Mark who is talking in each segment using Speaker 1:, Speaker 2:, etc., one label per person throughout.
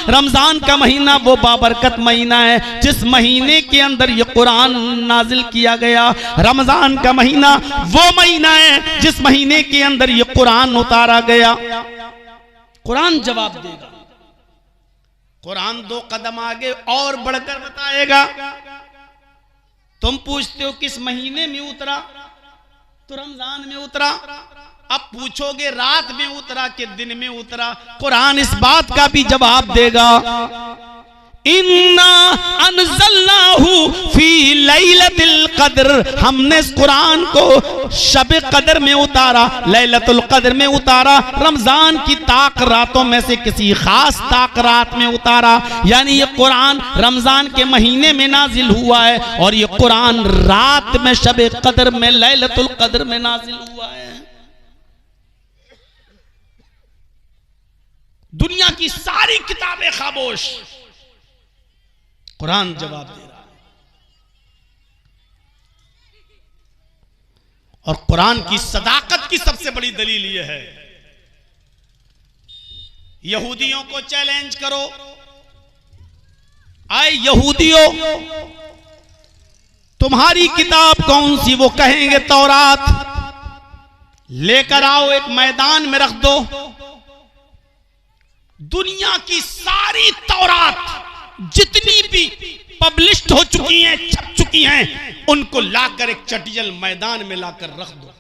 Speaker 1: रमजान का महीना वो बाबरकत महीना है जिस महीने के अंदर ये कुरान नाजिल किया गया। रमजान का महीना वो महीना है जिस महीने के अंदर ये कुरान उतारा गया। कुरान जवाब देगा। कुरान 2 कदम आगे और बढ़कर बताएगा। तुम पूछते हो किस महीने में उतरा, तो रमजान में उतरा। अब पूछोगे रात में उतरा कि दिन में उतरा, कुरान इस बात का भी जवाब देगा। इन्ना अनज़लनाहु फी लैलतिल क़द्र, हमने इस कुरान को शब कदर में उतारा, लैलतुल क़द्र में उतारा, रमजान की ताक रातों में से किसी खास ताक रात में उतारा। यानी ये कुरान रमजान के महीने में नाजिल हुआ है और ये कुरान रात में शब कदर में लैलतुल क़द्र में नाजिल हुआ है। दुनिया की सारी किताबें खामोश, कुरान जवाब दे रहा है। और कुरान की सदाकत की सबसे बड़ी दलील यह है, यहूदियों को चैलेंज करो, आए यहूदियों तुम्हारी किताब कौन सी? वो कहेंगे तौरात। लेकर आओ, एक मैदान में रख दो, दुनिया की सारी तौरात जितनी भी पब्लिश्ड हो चुकी हैं, छप चुकी हैं, उनको लाकर एक चटियल मैदान में लाकर रख दो।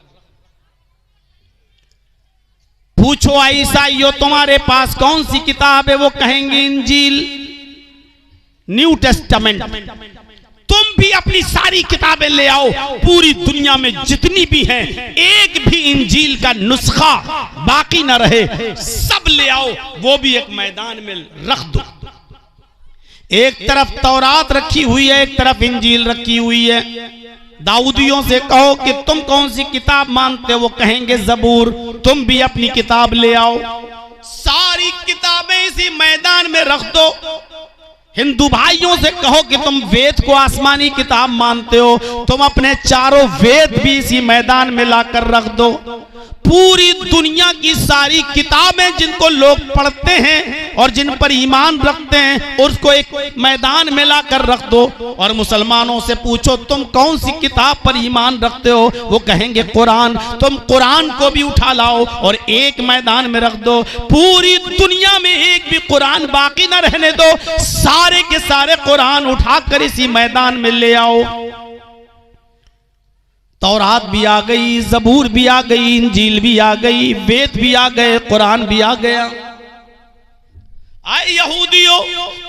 Speaker 1: पूछो ईसाइयों तुम्हारे पास कौन सी किताब है? वो कहेंगे इंजील, न्यू टेस्टामेंट। तुम भी अपनी सारी किताबें ले आओ, पूरी दुनिया में जितनी भी हैं, एक भी इंजील का नुस्खा बाकी ना रहे, सब ले आओ, वो भी एक मैदान में रख दो। एक तरफ तौरात रखी हुई है, एक तरफ इंजील रखी हुई है। दाऊदियों से कहो कि तुम कौन सी किताब मानते हो? वो कहेंगे जबूर। तुम भी अपनी किताब ले आओ, सारी किताबें इसी मैदान में रख दो। हिंदू भाइयों से कहो कि तुम वेद को आसमानी किताब मानते हो, तुम अपने चारों वेद भी इसी मैदान में लाकर रख दो। पूरी दुनिया की सारी किताबें जिनको लोग पढ़ते हैं और जिन पर ईमान रखते हैं, उसको एक मैदान में लाकर रख दो। और मुसलमानों से पूछो तुम कौन सी किताब पर ईमान रखते हो? वो कहेंगे कुरान। तुम कुरान को भी उठा लाओ और एक मैदान में रख दो। पूरी दुनिया में एक भी कुरान बाकी ना रहने दो, सारे के सारे कुरान उठाकर इसी मैदान में ले आओ। तौरात भी आ गई, जबूर भी आ गई, इंजील भी आ गई, वेद भी आ गए, कुरान भी आ गया। आए यहूदियों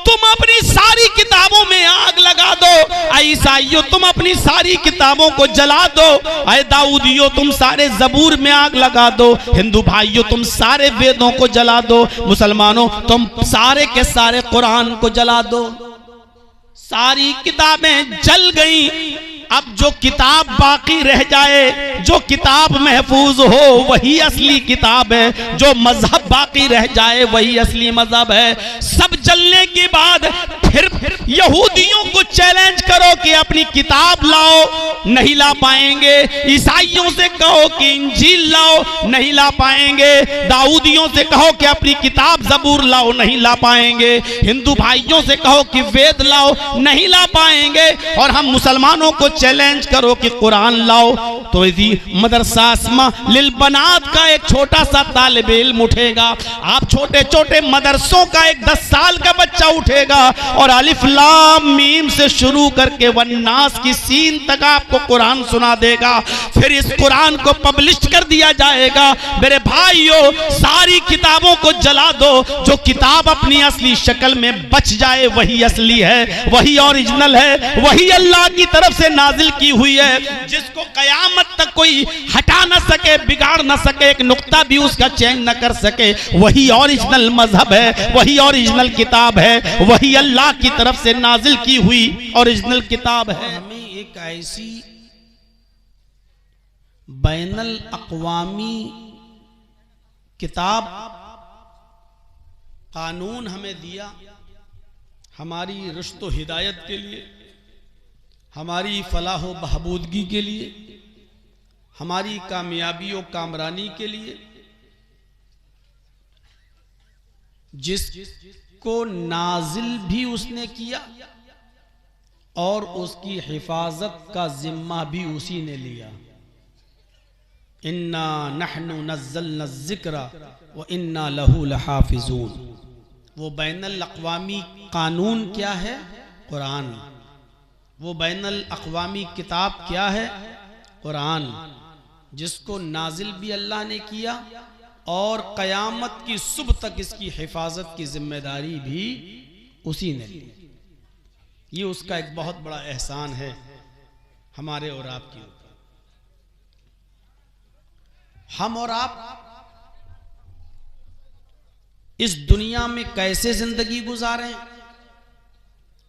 Speaker 1: तुम अपनी सारी किताबों में आग लगा दो, ईसाइयों तुम अपनी सारी किताबों को जला दो, आए दाऊदियों तुम सारे जबूर में आग लगा दो, हिंदू भाइयों तुम सारे वेदों को जला दो, मुसलमानों तुम सारे के सारे कुरान को जला दो। सारी किताबें जल गई, अब जो किताब बाकी रह जाए, जो किताब महफूज हो वही असली किताब है, जो मजहब बाकी रह जाए वही असली मजहब है। सब जलने के बाद फिर यहूदियों को चैलेंज करो कि अपनी किताब लाओ, नहीं ला पाएंगे। ईसाइयों से कहो कि इंजील लाओ, नहीं ला पाएंगे। दाऊदियों से कहो कि अपनी किताब जबूर लाओ, नहीं ला पाएंगे। हिंदू भाइयों से कहो कि वेद लाओ, नहीं ला पाएंगे। और हम मुसलमानों को चैलेंज करो कि कुरान लाओ, तो इसी मदरसा अस्मा लिल बनात का एक छोटा सा तालिब इल्म उठेगा, आप छोटे छोटे मदरसों का एक 10 साल का बच्चा उठेगा और अलिफ लाम मीम से शुरू करके वन्नास की सीन तक आपको कुरान सुना देगा। फिर इस कुरान को पब्लिश कर दिया जाएगा। मेरे भाइयों सारी किताबों को जला दो, जो किताब अपनी असली शक्ल में बच जाए वही असली है, वही ओरिजिनल है, वही अल्लाह की तरफ से नाजिल की हुई है, जिसको कयामत तक कोई हटा ना सके, बिगाड़ ना सके, एक नुक्ता भी उसका चेंज न कर सके। वही ओरिजिनल मजहब है, वही ओरिजिनल किताब है, वही अल्लाह की तरफ से नाजिल की हुई ओरिजिनल किताब है। हमें एक ऐसी बैनल अक़वामी किताब कानून हमें दिया हमारी रुश्तो हिदायत के लिए, हमारी फलाह व बहबूदगी के लिए, हमारी कामयाबी और कामरानी के लिए, जिस को नाजिल भी उसने किया और उसकी हिफाजत का जिम्मा भी उसी ने लिया। इन्ना नहनु नज़्ज़लना ज़िक्रा व इन्ना लहू लहाफ़िज़ून। वो बैनुल अक़वामी कानून क्या है? कुरान। वो बैनुल अक़वामी किताब क्या है? कुरान, जिसको नाजिल भी अल्लाह ने किया और क़यामत की सुबह तक इसकी हिफाजत की जिम्मेदारी भी उसी ने ली। ये उसका एक बहुत बड़ा एहसान है हमारे और आपके ऊपर। हम और आप इस दुनिया में कैसे जिंदगी गुजारें,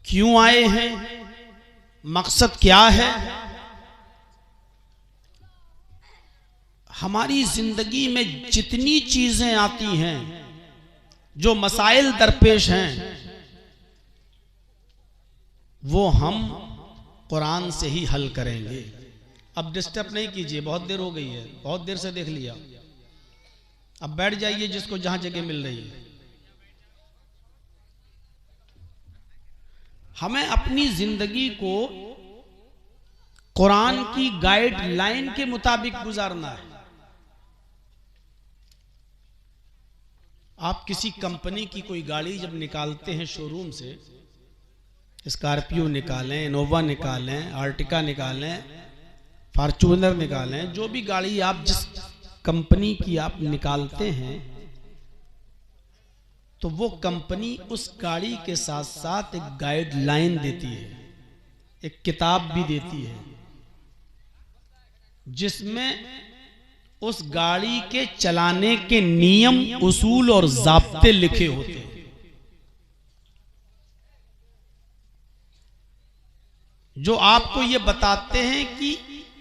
Speaker 1: क्यों आए हैं, मकसद क्या है? हमारी जिंदगी में जितनी चीजें आती हैं, जो मसाइल दरपेश हैं, वो हम कुरान से ही हल करेंगे। अब डिस्टर्ब नहीं कीजिए, बहुत देर हो गई है, बहुत देर से देख लिया। अब बैठ जाइए जिसको जहां जगह मिल रही है। हमें अपनी जिंदगी को कुरान की गाइडलाइन के मुताबिक गुजारना है। आप किसी कंपनी की कोई गाड़ी जब निकालते हैं शोरूम से, स्कॉर्पियो निकालें, इनोवा निकालें, आर्टिका निकालें, फॉर्च्यूनर निकालें, जो भी गाड़ी आप जिस कंपनी की आप निकालते हैं, तो वो कंपनी उस गाड़ी के साथ साथ एक गाइडलाइन देती है, एक किताब भी देती है, जिसमें उस गाड़ी के चलाने के नियम, उसूल और ज़ाब्ते लिखे होते हैं। जो आपको ये बताते हैं कि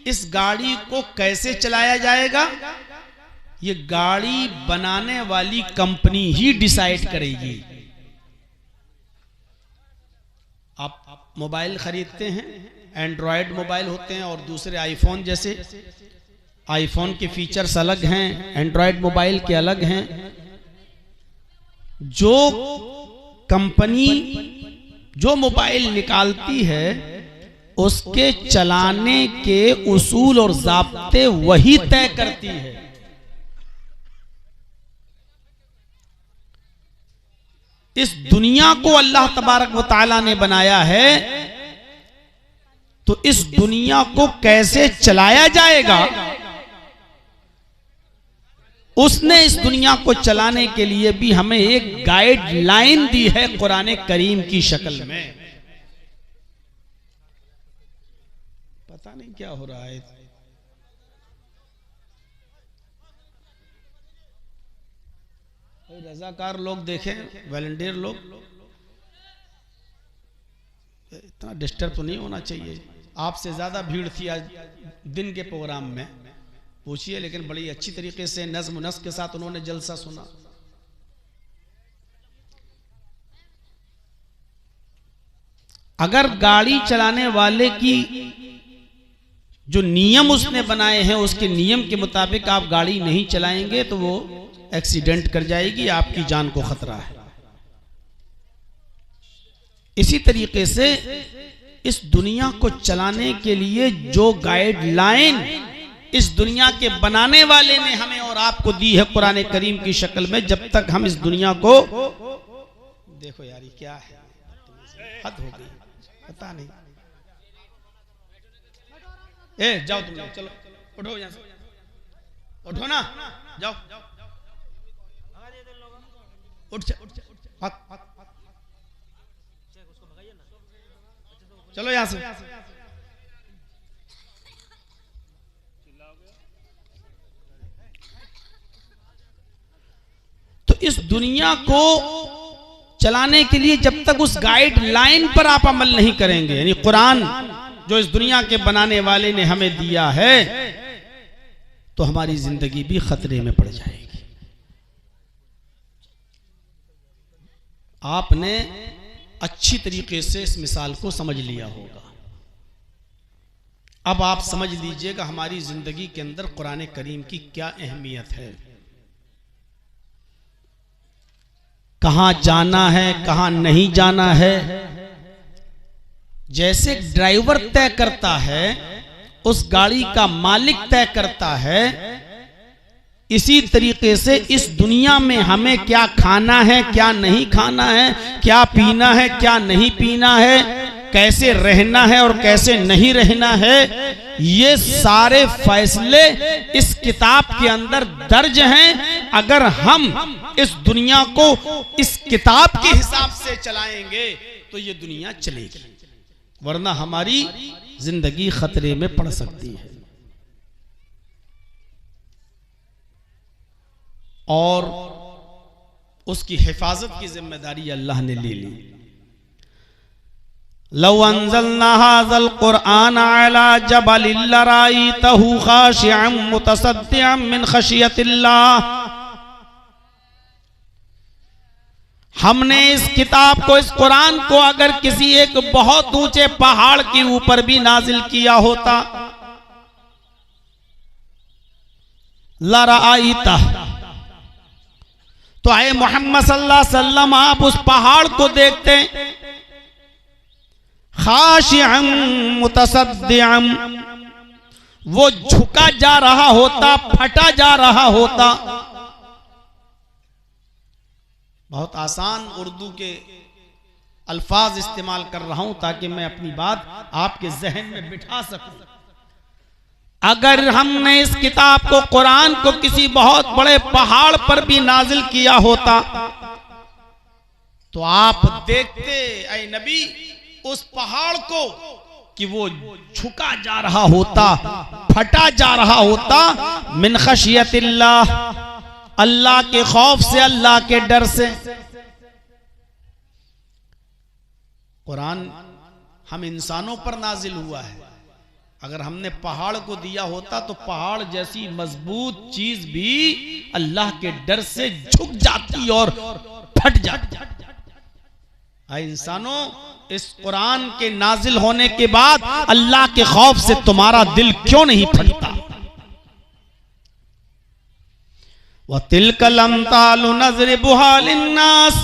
Speaker 1: इस गाड़ी को कैसे चलाया जाएगा, ये गाड़ी बनाने वाली कंपनी ही डिसाइड करेगी। आप मोबाइल खरीदते हैं, एंड्रॉयड मोबाइल होते हैं और दूसरे आईफोन जैसे। आईफोन के फीचर्स अलग हैं, एंड्रॉयड मोबाइल के अलग हैं। जो कंपनी जो मोबाइल निकालती है, उसके चलाने के उसूल और ज़ाब्ते वही तय करती है। इस दुनिया को अल्लाह तबारक व तआला ने बनाया है, तो इस दुनिया को कैसे चलाया जाएगा, उसने इस दुनिया को चलाने के लिए भी हमें एक गाइडलाइन दी है कुरान करीम की शक्ल में। पता नहीं क्या हो रहा है। रजाकार लोग देखें, वॉलंटियर लोग, इतना डिस्टर्ब तो नहीं होना चाहिए। आपसे ज्यादा भीड़ थी आज दिन के प्रोग्राम में, पूछिए, लेकिन बड़ी अच्छी तरीके से नज्म नस्क के साथ उन्होंने जलसा सुना। अगर गाड़ी चलाने वाले की जो नियम उसने बनाए हैं, उसके नियम के मुताबिक आप गाड़ी नहीं चलाएंगे तो वो एक्सीडेंट कर जाएगी, आपकी जान को खतरा है। इसी तरीके से इस दुनिया को चलाने के लिए जो गाइडलाइन इस दुनिया के बनाने वाले ने हमें और आपको दी है कुरान करीम की शक्ल में, जब तक हम इस दुनिया को, देखो यार ये क्या है, हद हो गई, पता नहीं। जाओ तुम लोग, चलो उठो यहां से, उठो ना, जाओ उठ चलो यहां से। तो इस दुनिया को चलाने के लिए जब तक उस गाइडलाइन पर आप अमल नहीं करेंगे, यानी कुरान जो इस दुनिया के बनाने वाले ने हमें दिया है, तो हमारी जिंदगी भी खतरे में पड़ जाएगी। आपने अच्छी तरीके से इस मिसाल को समझ लिया होगा। अब आप समझ लीजिएगा हमारी जिंदगी के अंदर कुरान करीम की क्या अहमियत है। कहां जाना है कहां नहीं जाना है। जैसे ड्राइवर तय करता है, उस गाड़ी का मालिक तय करता है, इसी तरीके से इस दुनिया में हमें क्या खाना है क्या नहीं खाना है, क्या पीना है क्या नहीं पीना है, कैसे रहना है और कैसे नहीं रहना है, ये सारे फैसले इस किताब के अंदर दर्ज हैं। अगर हम इस दुनिया को इस किताब के हिसाब से चलाएंगे तो ये दुनिया चलेगी, वरना हमारी जिंदगी खतरे में पड़ सकती है। और उसकी हिफाजत की जिम्मेदारी अल्लाह ने ले ली। लौ अंज़लना हाज़ल क़ुरआन अला जबलिन लराइतहु खाशिअन मुतसद्दिअन मिन खशियतिल्लाह। हमने इस किताब को, इस कुरान को अगर किसी एक बहुत ऊंचे पहाड़ के ऊपर भी नाजिल किया होता, लराइतह, तो आए मोहम्मद सल्लल्लाहु अलैहि वसल्लम आप उस पहाड़ को देखते, खाशिअन मुतसद्दिअन, वो झुका जा रहा होता, फटा जा रहा होता। बहुत आसान उर्दू के अल्फाज इस्तेमाल कर रहा हूं ताकि मैं अपनी बात आपके जहन में बिठा सकूं। अगर हमने इस किताब को, कुरान को किसी बहुत बड़े पहाड़ पर भी नाजिल किया होता तो आप देखते ऐ नबी उस पहाड़ को कि वो झुका जा रहा होता, फटा जा रहा होता, मिन खशियतिल्लाह, अल्लाह के खौफ से, अल्लाह के डर से। कुरान हम इंसानों पर नाजिल हुआ है, अगर हमने पहाड़ को दिया होता तो पहाड़ जैसी मजबूत चीज भी अल्लाह के डर से झुक जाती और फट जाती। इंसानों, इस कुरान के नाजिल होने के बाद अल्लाह के खौफ से तुम्हारा दिल क्यों नहीं फटता? व तिलकल अम्तालु नज़रिबुहा लिन्नास,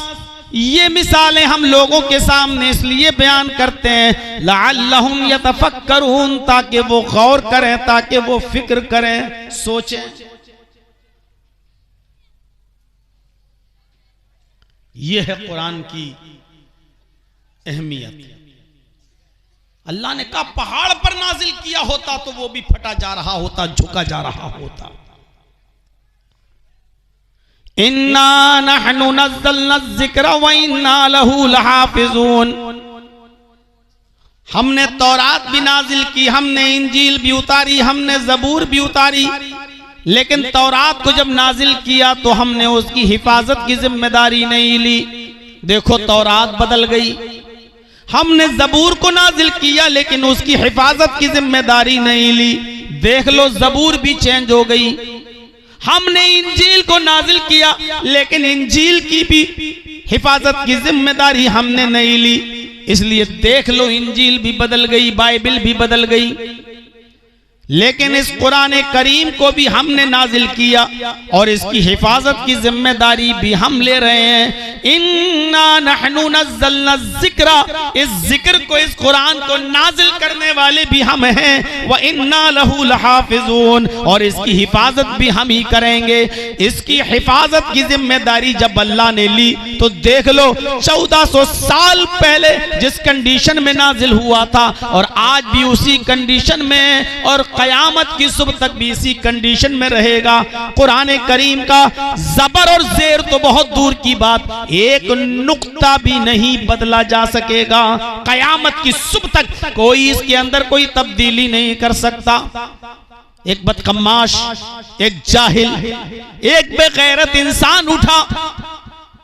Speaker 1: ये मिसालें हम लोगों के सामने इसलिए बयान करते हैं लअल्लहुम यतफक्करून, ताकि वो गौर करें, ताकि वो फिक्र करें, सोचें। ये है कुरान की अहमियत। अल्लाह ने कहा पहाड़ पर नाजिल किया होता तो वो भी फटा जा रहा होता, झुका जा रहा होता। इन्ना नहनु नज़्ज़लना ज़िक्र व इन्ना लहू लहाफ़िज़ून, हमने तौरात भी नाजिल की, हमने इंजील भी उतारी, हमने ज़बूर भी उतारी, लेकिन तौरात को जब नाजिल किया तो हमने उसकी हिफाजत की जिम्मेदारी नहीं ली। देखो तौरात बदल गई। हमने ज़बूर को नाजिल किया लेकिन उसकी हिफाजत की जिम्मेदारी नहीं ली, देख लो ज़बूर भी चेंज हो गई। हमने इंजील को नाजिल किया लेकिन इंजील की भी हिफाजत की जिम्मेदारी हमने नहीं ली, इसलिए देख लो इंजील भी बदल गई, बाइबल भी बदल गई। लेकिन इस कुरान करीम को भी हमने नाजिल किया और इसकी हिफाजत की जिम्मेदारी भी हम ले रहे हैं। इन्ना नहनु नज़्ज़लना ज़िक्रा, इस जिक्र को, इस कुरान को नाजिल करने वाले भी हम हैं। व इन्ना लहू लहाफ़िज़ून, और इसकी हिफाजत भी हम ही करेंगे। इसकी हिफाजत की जिम्मेदारी जब अल्लाह ने ली तो देख लो 1400 साल पहले जिस कंडीशन में नाजिल हुआ था और आज भी उसी कंडीशन में, और क़यामत की सुबह तक भी इसी कंडीशन में रहेगा। कुरान करीम का ज़बर और ज़ेर तो बहुत दूर की बात, एक नुक्ता भी नहीं बदला जा सकेगा। क़यामत की सुबह तक कोई इसके अंदर कोई तब्दीली नहीं कर सकता। एक बदकमाश, एक जाहिल, एक बेगैरत इंसान उठा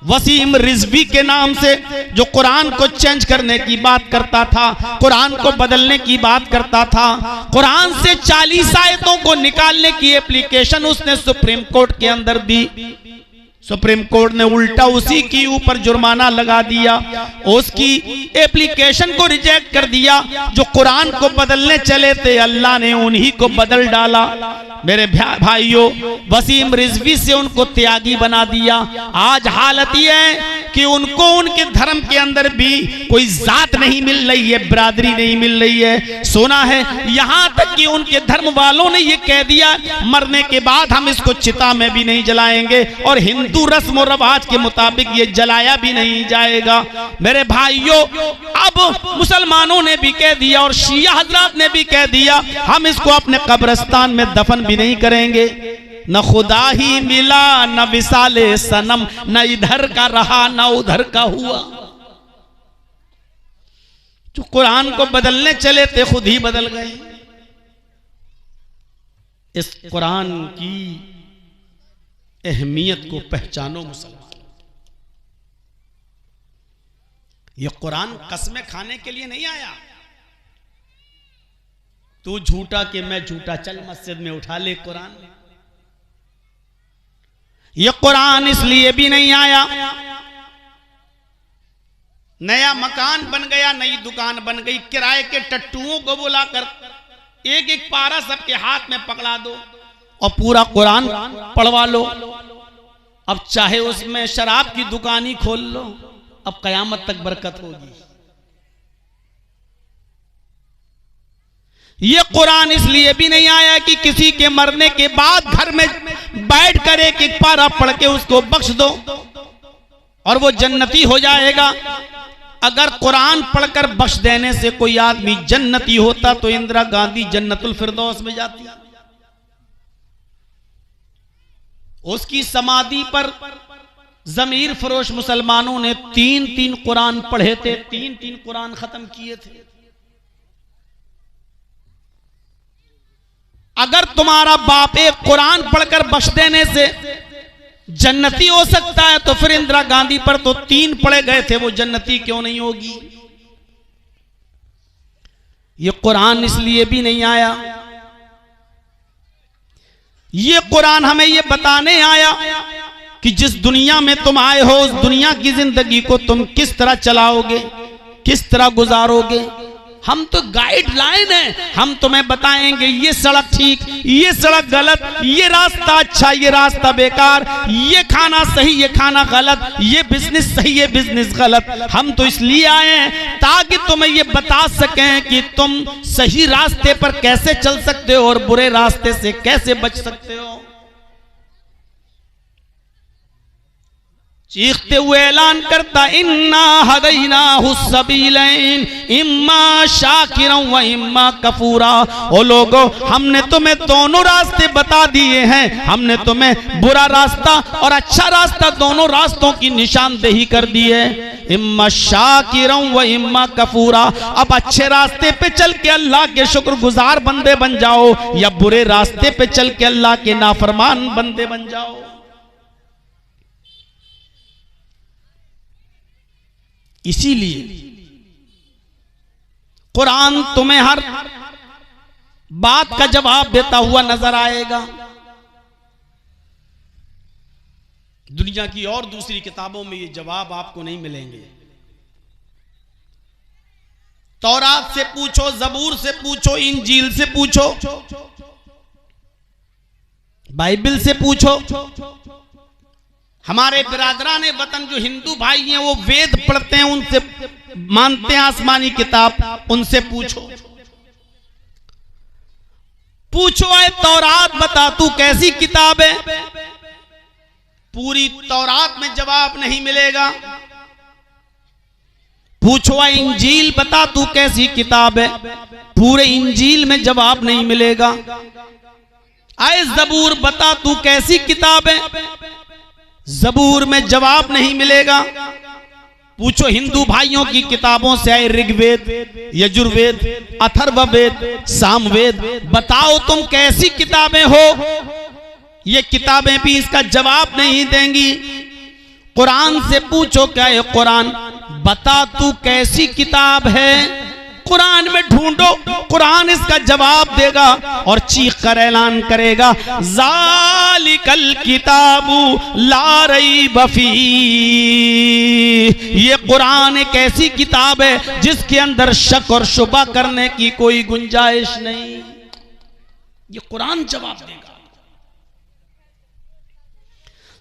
Speaker 1: वसीम रिजवी के नाम से, जो कुरान को चेंज करने की बात करता था, कुरान को बदलने की बात करता था। कुरान से 40 आयतों को निकालने की एप्लीकेशन उसने सुप्रीम कोर्ट के अंदर दी। सुप्रीम कोर्ट ने उल्टा उसी के ऊपर जुर्माना लगा दिया, उसकी एप्लीकेशन को रिजेक्ट कर दिया। जो कुरान को बदलने चले थे अल्लाह ने उन्हीं को बदल डाला। मेरे भाइयों, वसीम रिजवी से उनको त्यागी बना दिया। आज हालत यह है कि उनको उनके धर्म के अंदर भी कोई जात नहीं मिल रही है, बिरादरी नहीं मिल रही है। सुना है यहां तक कि उनके धर्म वालों ने ये कह दिया मरने के बाद हम इसको चिता में भी नहीं जलाएंगे और हिंदू रस्म और रवाज के मुताबिक ये जलाया भी नहीं जाएगा। मेरे भाइयों, अब मुसलमानों ने भी कह दिया और शिया हजरात ने भी कह दिया हम इसको अपने कब्रिस्तान में दफन भी नहीं करेंगे। न खुदा ही मिला न विसाले सनम, न इधर का रहा न उधर का हुआ। जो कुरान को बदलने चले थे खुद ही बदल गए। इस कुरान की अहमियत को पहचानो मुसलमान। यह कुरान कसमें खाने के लिए नहीं आया, तू झूठा कि मैं झूठा, चल मस्जिद में उठा ले कुरान। यह कुरान इसलिए भी नहीं आया, नया मकान बन गया, नई दुकान बन गई, किराए के टट्टुओं को बुलाकर एक एक पारा सबके हाथ में पकड़ा दो और पूरा कुरान पढ़वा लो। अब चाहे उसमें शराब की दुकान ही खोल लो, अब कयामत तक बरकत होगी। ये कुरान इसलिए भी नहीं आया कि किसी के मरने के बाद घर में बैठ कर एक एक पारा पढ़ के उसको बख्श दो और वो जन्नती हो जाएगा। अगर कुरान पढ़कर बख्श देने से कोई आदमी जन्नती होता तो इंदिरा गांधी जन्नतुल फिरदौस में जाती। उसकी समाधि पर जमीर फरोश मुसलमानों ने 3-3 कुरान पढ़े थे, 3-3 कुरान खत्म किए थे। अगर तुम्हारा बाप एक कुरान पढ़कर बख्श देने से जन्नती हो सकता है तो फिर इंदिरा गांधी पर तो 3 पढ़े गए थे, वो जन्नती क्यों नहीं होगी? ये कुरान इसलिए भी नहीं आया, ये कुरान हमें ये बताने आया कि जिस दुनिया में तुम आए हो उस दुनिया की जिंदगी को तुम किस तरह चलाओगे, किस तरह गुजारोगे। हम तो गाइडलाइन है, हम तुम्हें बताएंगे ये सड़क ठीक, ये सड़क गलत, ये रास्ता अच्छा, ये रास्ता बेकार, ये खाना सही, ये खाना गलत, ये बिजनेस सही, ये बिजनेस गलत। हम तो इसलिए आए हैं ताकि तुम्हें ये बता सकें कि तुम सही रास्ते पर कैसे चल सकते हो और बुरे रास्ते से कैसे बच सकते हो। चीखते हुए ऐलान करता इन्ना हदैनाहु सबीलैन इम्मा शाकिरन व इम्मा कफूरा। ओ लोगो, हमने तुम्हें दोनों रास्ते बता दिए हैं, हमने तुम्हें बुरा रास्ता और अच्छा रास्ता दोनों रास्तों की निशानदेही कर दी है। इम्मा शाकिरन व इम्मा कफूरा। अब अच्छे रास्ते पे चल के अल्लाह के शुक्रगुजार बंदे बन जाओ या बुरे रास्ते पे चल के अल्लाह के नाफरमान बंदे बन जाओ। इसीलिए कुरान तुम्हें हर बात का जवाब देता हुआ नजर आएगा। दुनिया की और दूसरी किताबों में ये जवाब आपको नहीं मिलेंगे। तौरात से पूछो, जबूर से पूछो, इंजील से पूछो, बाइबल से पूछो। हमारे बिरादरान वतन जो हिंदू भाई हैं वो वेद पढ़ते हैं, उनसे मानते हैं आसमानी किताब, उनसे पूछो। पूछो आए तौरात बता तू कैसी किताब है, पूरी तौरात में जवाब नहीं मिलेगा। पूछो आए इंजील बता तू कैसी किताब है, पूरे इंजील में जवाब नहीं मिलेगा। आए जबूर बता तू कैसी किताब है, जबूर में जवाब नहीं मिलेगा। पूछो हिंदू भाइयों की किताबों से आए ऋग्वेद, यजुर्वेद, अथर्ववेद, सामवेद, बताओ तुम कैसी किताबें हो। ये किताबें भी इसका जवाब नहीं देंगी। कुरान से पूछो क्या है कुरान बता तू कैसी किताब है, कुरान में ढूंढो, कुरान इसका जवाब देगा और चीख कर ऐलान करेगा ज़ालिकल किताबु ला रैब फीह। ये कुरान एक ऐसी किताब है जिसके अंदर शक और शुबा करने की कोई गुंजाइश नहीं। ये कुरान जवाब देगा।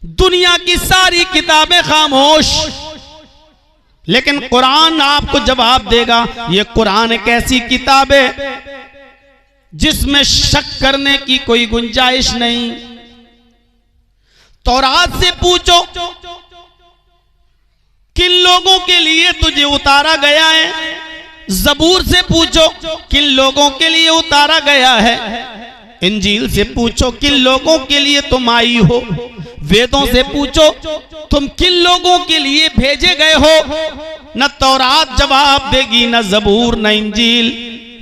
Speaker 1: दुनिया की सारी किताबें खामोश, लेकिन कुरान आपको जवाब देगा। ये कुरान एक ऐसी किताब है जिसमें शक करने की कोई गुंजाइश नहीं। तौरात से पूछो किन लोगों के लिए तुझे उतारा गया है, जबूर से पूछो किन लोगों के लिए उतारा गया है, इंजील से पूछो किन लोगों के लिए तुम आई हो, वेदों से पूछो तुम किन लोगों के लिए भेजे गए हो। न तौरात जवाब देगी, न जबूर, न इंजील,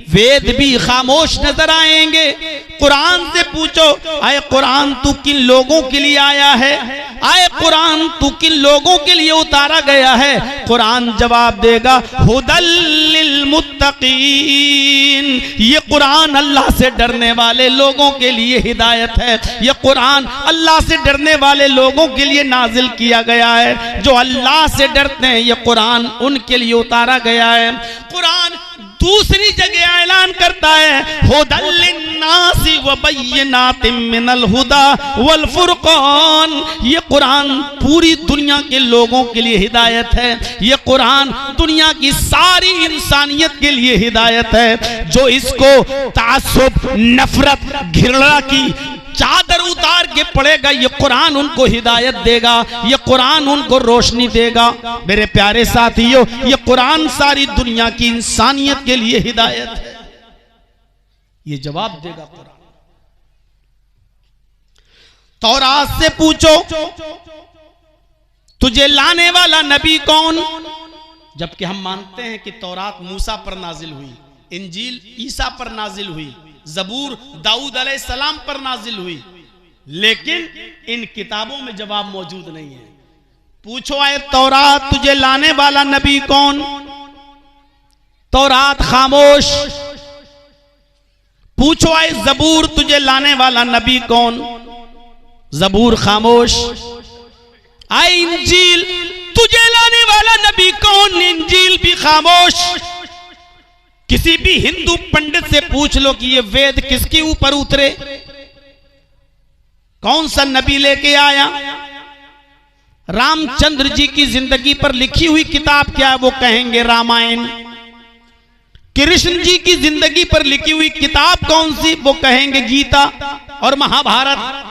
Speaker 1: वेद भी खामोश नजर आएंगे। कुरान से पूछो, आए कुरान तू किन लोगों के लिए आया है, आए कुरान तू किन लोगों के लिए उतारा गया है। कुरान जवाब देगा, हुदल लिल मुत्तकीन, ये कुरान अल्लाह से डरने वाले लोगों के लिए हिदायत है। ये कुरान अल्लाह से डरने वाले लोगों के लिए नाजिल किया गया है। जो अल्लाह से डरते हैं ये कुरान उनके लिए उतारा गया है। कुरान दूसरी जगह ऐलान करता है, हुदल लिन्नासी व बय्यिनातिम मिनल हुदा वल फुरकान, ये कुरान पूरी दुनिया के लोगों के लिए हिदायत है। ये कुरान दुनिया की सारी इंसानियत के लिए हिदायत है। जो इसको तासुब, नफरत, घृणा की चादर उतार के पड़ेगा, ये कुरान उनको हिदायत देगा, ये कुरान उनको रोशनी देगा। मेरे प्यारे साथियों, ये कुरान सारी दुनिया की इंसानियत के लिए हिदायत है। ये जवाब देगा कुरान। तौरात से पूछो तुझे लाने वाला नबी कौन, जबकि हम मानते हैं कि तौरात मूसा पर नाजिल हुई, इंजील ईसा पर नाजिल हुई, जबूर दाऊद अलैहिस्सलाम पर नाजिल हुई, लेकिन इन किताबों में जवाब मौजूद नहीं है। पूछो आए तौरात तुझे लाने वाला नबी कौन, तौरात खामोश। पूछो आए जबूर तुझे लाने वाला नबी कौन, जबूर खामोश। आए इंजील तुझे लाने वाला नबी कौन, इंजील भी खामोश। किसी भी हिंदू पंडित से पूछ लो कि ये वेद किसके ऊपर उतरे, कौन सा नबी लेके आया। रामचंद्र जी की जिंदगी पर लिखी हुई किताब क्या है, वो कहेंगे रामायण। कृष्ण जी की जिंदगी पर लिखी हुई किताब कौन सी, वो कहेंगे गीता और महाभारत।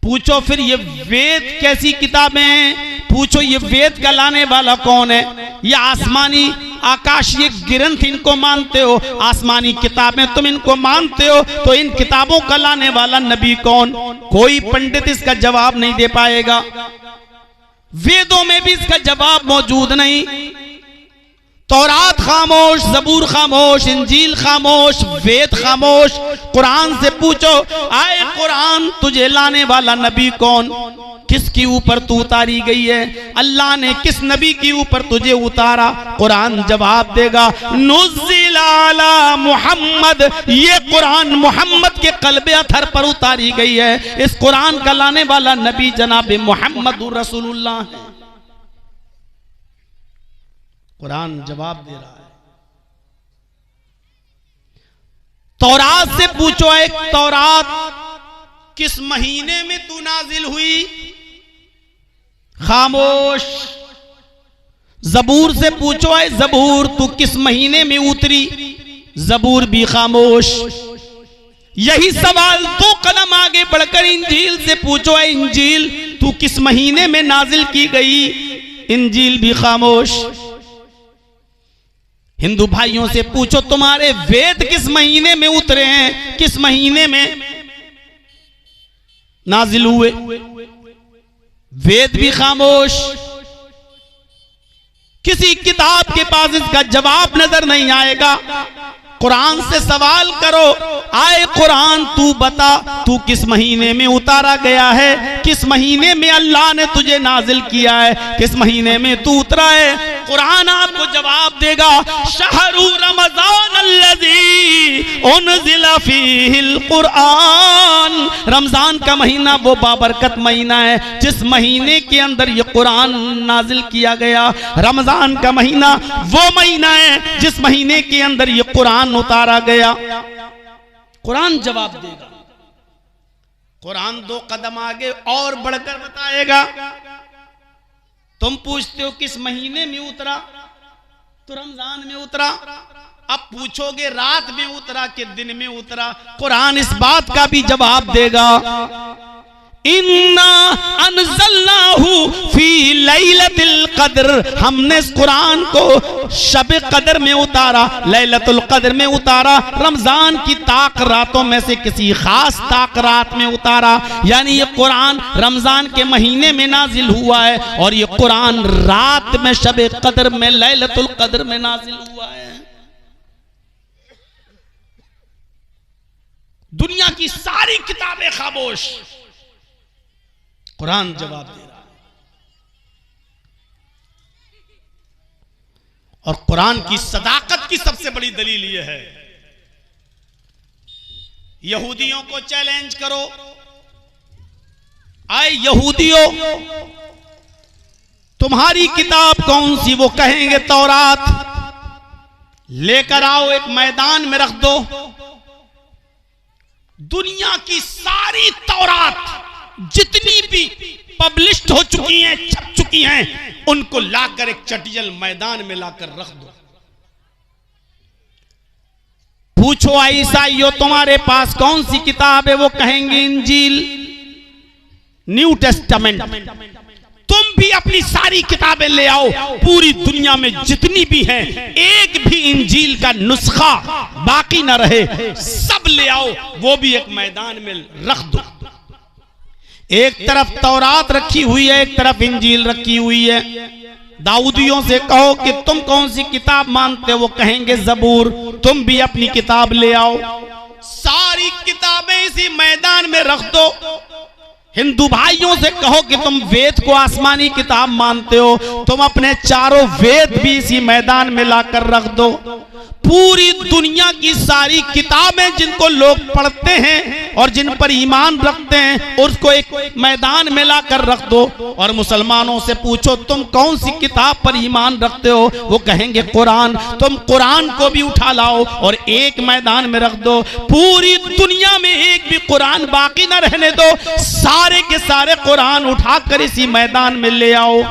Speaker 1: पूछो फिर ये वेद कैसी किताबें हैं, पूछो ये वेद का लाने वाला कौन है। ये आसमानी आकाशीय ग्रंथ इनको मानते हो, आसमानी किताबें तुम इनको मानते हो, तो इन किताबों का लाने वाला नबी कौन। कोई पंडित इसका जवाब नहीं दे पाएगा। वेदों में भी इसका जवाब मौजूद नहीं। तौरात खामोश, जबूर खामोश, इंजील खामोश, वेद खामोश। कुरान से पूछो, आए कुरान तुझे लाने वाला नबी कौन, किसके ऊपर तू उतारी गई है, अल्लाह ने किस नबी के ऊपर तुझे उतारा। कुरान जवाब देगा, नुज़्ज़िल अला मुहम्मद, ये कुरान मोहम्मद के क़ल्बे अथर पर उतारी गई है। इस कुरान का लाने वाला नबी जनाब मोहम्मदुर रसूलुल्लाह है। कुरान जवाब दे रहा है। तौरात से पूछो, एक तौरात किस महीने में तू नाजिल हुई, खामोश। जबूर से पूछो, है जबूर तू किस महीने में उतरी, जबूर भी खामोश। यही सवाल दो कदम आगे बढ़कर इंजील से पूछो, है इंजील तू किस महीने में नाजिल की गई, इंजील भी खामोश। हिंदू भाइयों से पूछो तुम्हारे वेद किस महीने में उतरे हैं, किस महीने में नाजिल हुए, वेद भी खामोश। किसी किताब के पास इसका जवाब नजर नहीं आएगा। कुरान से सवाल करो, आए कुरान तू बता तू किस महीने में उतारा गया है, किस महीने में अल्लाह ने तुझे नाजिल किया है, किस महीने में तू उतरा है। कुरान आपको जवाब देगा, शहरु रमजान अल्लज़ी उनज़िला फ़ीहिल कुरान, रमजान का महीना वो बाबरकत महीना है जिस महीने के अंदर ये कुरान नाजिल किया गया। रमजान का महीना वो महीना है जिस महीने के अंदर ये कुरान उतारा गया। कुरान जवाब देगा। कुरान दो कदम आगे और बढ़कर बताएगा, तुम पूछते हो किस महीने में उतरा, तो रमजान में उतरा। अब पूछोगे रात में उतरा कि दिन में उतरा, कुरान इस बात का भी जवाब देगा। इन्ना अनज़लनाहु फी लैलतिल क़द्र, हमने इस कुरान को शब कदर में उतारा, लैलतुल क़द्र में उतारा, रमजान की ताक रातों में से किसी खास ताक रात में उतारा। यानी ये कुरान रमजान के महीने में नाजिल हुआ है और ये कुरान रात में शब कदर में लैलतुल क़द्र में नाजिल हुआ है। दुनिया की सारी किताबें खामोश, कुरान जवाब दे रहा है। और कुरान की सदाकत की सबसे बड़ी दलील यह है, यहूदियों को चैलेंज करो, आए यहूदियों तुम्हारी किताब कौन सी? वो कहेंगे तौरात। लेकर आओ, एक मैदान में रख दो, दुनिया की सारी तौरात जितनी भी पब्लिश्ड हो चुकी हैं, छप चुकी हैं, उनको लाकर एक चटियल मैदान में लाकर रख दो। पूछो ईसाइयों तुम्हारे पास कौन सी किताब है? वो कहेंगे इंजील, न्यू टेस्टामेंट। तुम भी अपनी सारी किताबें ले आओ, पूरी दुनिया में जितनी भी हैं, एक भी इंजील का नुस्खा बाकी ना रहे, सब ले आओ, वो भी एक मैदान में रख दो। एक तरफ तौरात रखी हुई है, एक तरफ इंजील रखी हुई है। दाऊदियों से कहो कि तुम कौन सी किताब मानते हो? वो कहेंगे जबूर। तुम भी अपनी किताब ले आओ, सारी किताबें इसी मैदान में रख दो। हिंदू भाइयों से कहो कि तुम वेद को आसमानी किताब मानते हो, तुम अपने चारों वेद भी इसी मैदान में लाकर रख दो। पूरी दुनिया की सारी किताबें जिनको लोग पढ़ते हैं और जिन पर ईमान रखते हैं, उसको एक मैदान में लाकर रख दो। और मुसलमानों से पूछो तुम कौन सी किताब पर ईमान रखते हो? वो कहेंगे कुरान। तुम कुरान को भी उठा लाओ और एक मैदान में रख दो। पूरी दुनिया में एक भी कुरान बाकी न रहने दो, सारे के सारे कुरान उठाकर इसी मैदान में ले आओ।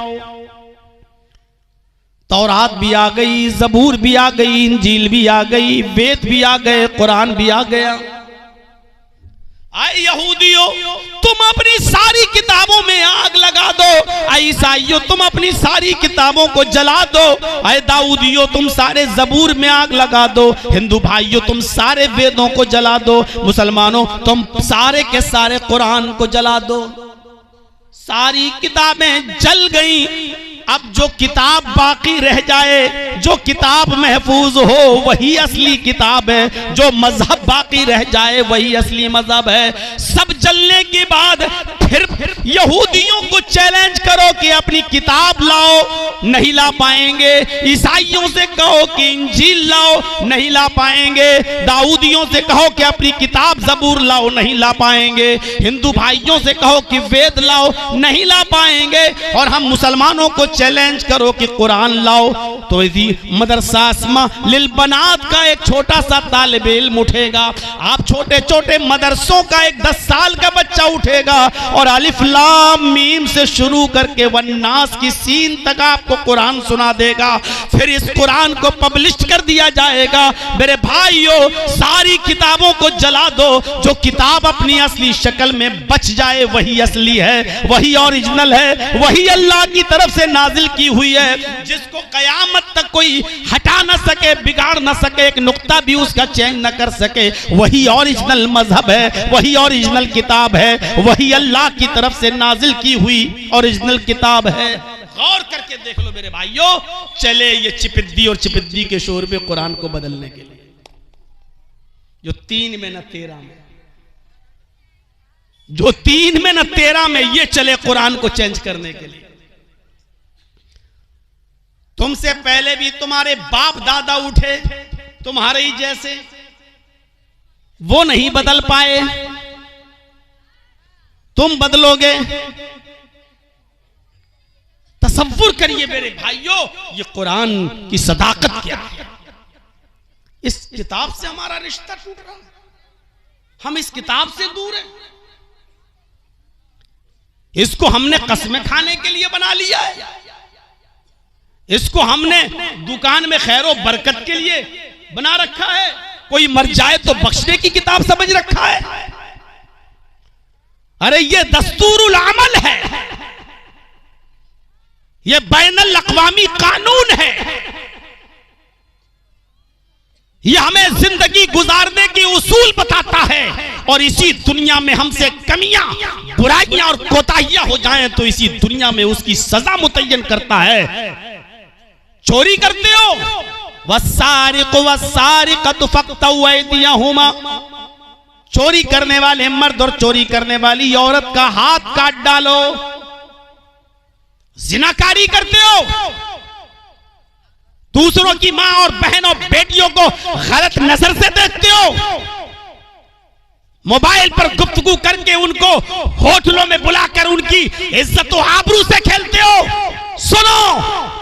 Speaker 1: तौरात भी आ गई, जबूर भी आ गई, इंजील भी आ गई, वेद भी आ गए, कुरान भी आ गया। आए यहूदियों तुम अपनी सारी किताबों में आग लगा दो, ईसाइयों तुम अपनी सारी किताबों को जला दो, आए दाऊदियों तुम सारे जबूर में आग लगा दो, हिंदू भाइयों तुम सारे वेदों को जला दो, मुसलमानों तुम सारे के सारे कुरान को जला दो। सारी किताबें जल गई, अब जो किताब बाकी रह जाए, जो किताब महफूज हो वही असली किताब है, जो मजहब बाकी रह जाए वही असली मजहब है। सब जलने के बाद फिर यहूदियों को चैलेंज करो कि अपनी किताब लाओ, नहीं ला पाएंगे। ईसाइयों से कहो कि इंजील लाओ, नहीं ला पाएंगे। दाऊदियों से कहो कि अपनी किताब जबूर लाओ, नहीं ला पाएंगे। हिंदू भाइयों से कहो कि वेद लाओ, नहीं ला पाएंगे। और हम मुसलमानों को चैलेंज करो कि कुरान लाओ, तो यदि मदरसा अस्मा लिल बनात का एक छोटा सा तालिब इल्म उठेगा, आप छोटे छोटे मदरसों का एक 10 साल का बच्चा उठेगा और अलिफ लाम मीम से शुरू करके वन्नास की सीन तक आपको कुरान सुना देगा। फिर इस कुरान को पब्लिश कर दिया जाएगा। मेरे भाइयों सारी किताबों को जला दो, जो किताब अपनी असली शक्ल में बच जाए वही असली है, वही ओरिजिनल है, वही अल्लाह की तरफ से नाजिल की हुई है, जिसको कयामत तक कोई हटा न सके, बिगाड़ न सके, एक नुक्ता भी उसका चेंज न कर सके। वही ओरिजिनल मजहब है, वही ओरिजिनल किताब है, वही अल्लाह की तरफ से नाजिल की हुई ओरिजिनल किताब है। गौर करके देख लो मेरे भाइयों, चले ये चिपिद्दी और चिपिद्दी के शोर पे कुरान को बदलने के लिए, जो 3 में न 13 में, जो 3 में न 13 में ये चले कुरान को चेंज करने के लिए। तुमसे पहले भी तुम्हारे बाप दादा उठे तुम्हारे ही जैसे, वो नहीं बदल पाए, तुम बदलोगे? तसव्वुर करिए मेरे भाइयों, ये कुरान की सदाकत क्या है। इस किताब से हमारा रिश्ता टूट रहा है, हम इस किताब से दूर हैं। इसको हमने कसमें खाने के लिए बना लिया है। इसको हमने दुकान में खैरो बरकत के लिए बना रखा है, कोई मर जाए तो बख्शने की किताब समझ रखा है। अरे ये दस्तूरुल अमल है, ये बैनुल अक़वामी कानून है, ये हमें जिंदगी गुजारने की उसूल बताता है। और इसी दुनिया में हमसे कमियां, बुराइयां और कोताहियां हो जाएं तो इसी दुनिया में उसकी सजा मुतय्यन करता है। चोरी करते हो, वस्सारिक़ु वस्सारिक़तु फ़क़्तऊ अयदियहुमा, चोरी करने वाले मर्द और चोरी करने वाली औरत का हाथ काट डालो। जिनाकारी करते हो, दूसरों की मां और बहन और बेटियों को गलत नजर से देखते हो, मोबाइल पर गुफ्तगू करके उनको होटलों में बुलाकर उनकी इज्जत और आबरू से खेलते हो। सुनो,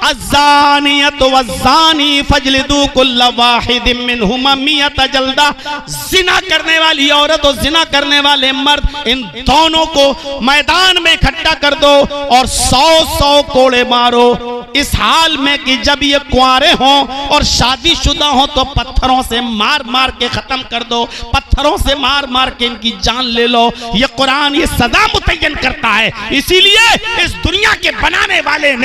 Speaker 1: अज़्ज़ानियतु वज़्ज़ानी फजलिदू कुल्ल वाहिदिम मिनहुमा मियता जल्दा, जिना करने वाली औरत और जिना करने वाले मर्द, इन दोनों को मैदान में इकट्ठा कर दो और 100-100 कोड़े मारो। इस हाल में कि जब ये कुंवारे हों और शादीशुदा हों तो पत्थरों से मार मार के खत्म कर दो, पत्थरों से मार मार के इनकी जान ले लो। ये कुरान ये सजा मुतय्यन करता है। इसीलिए इस दुनिया के बनाने वाले ने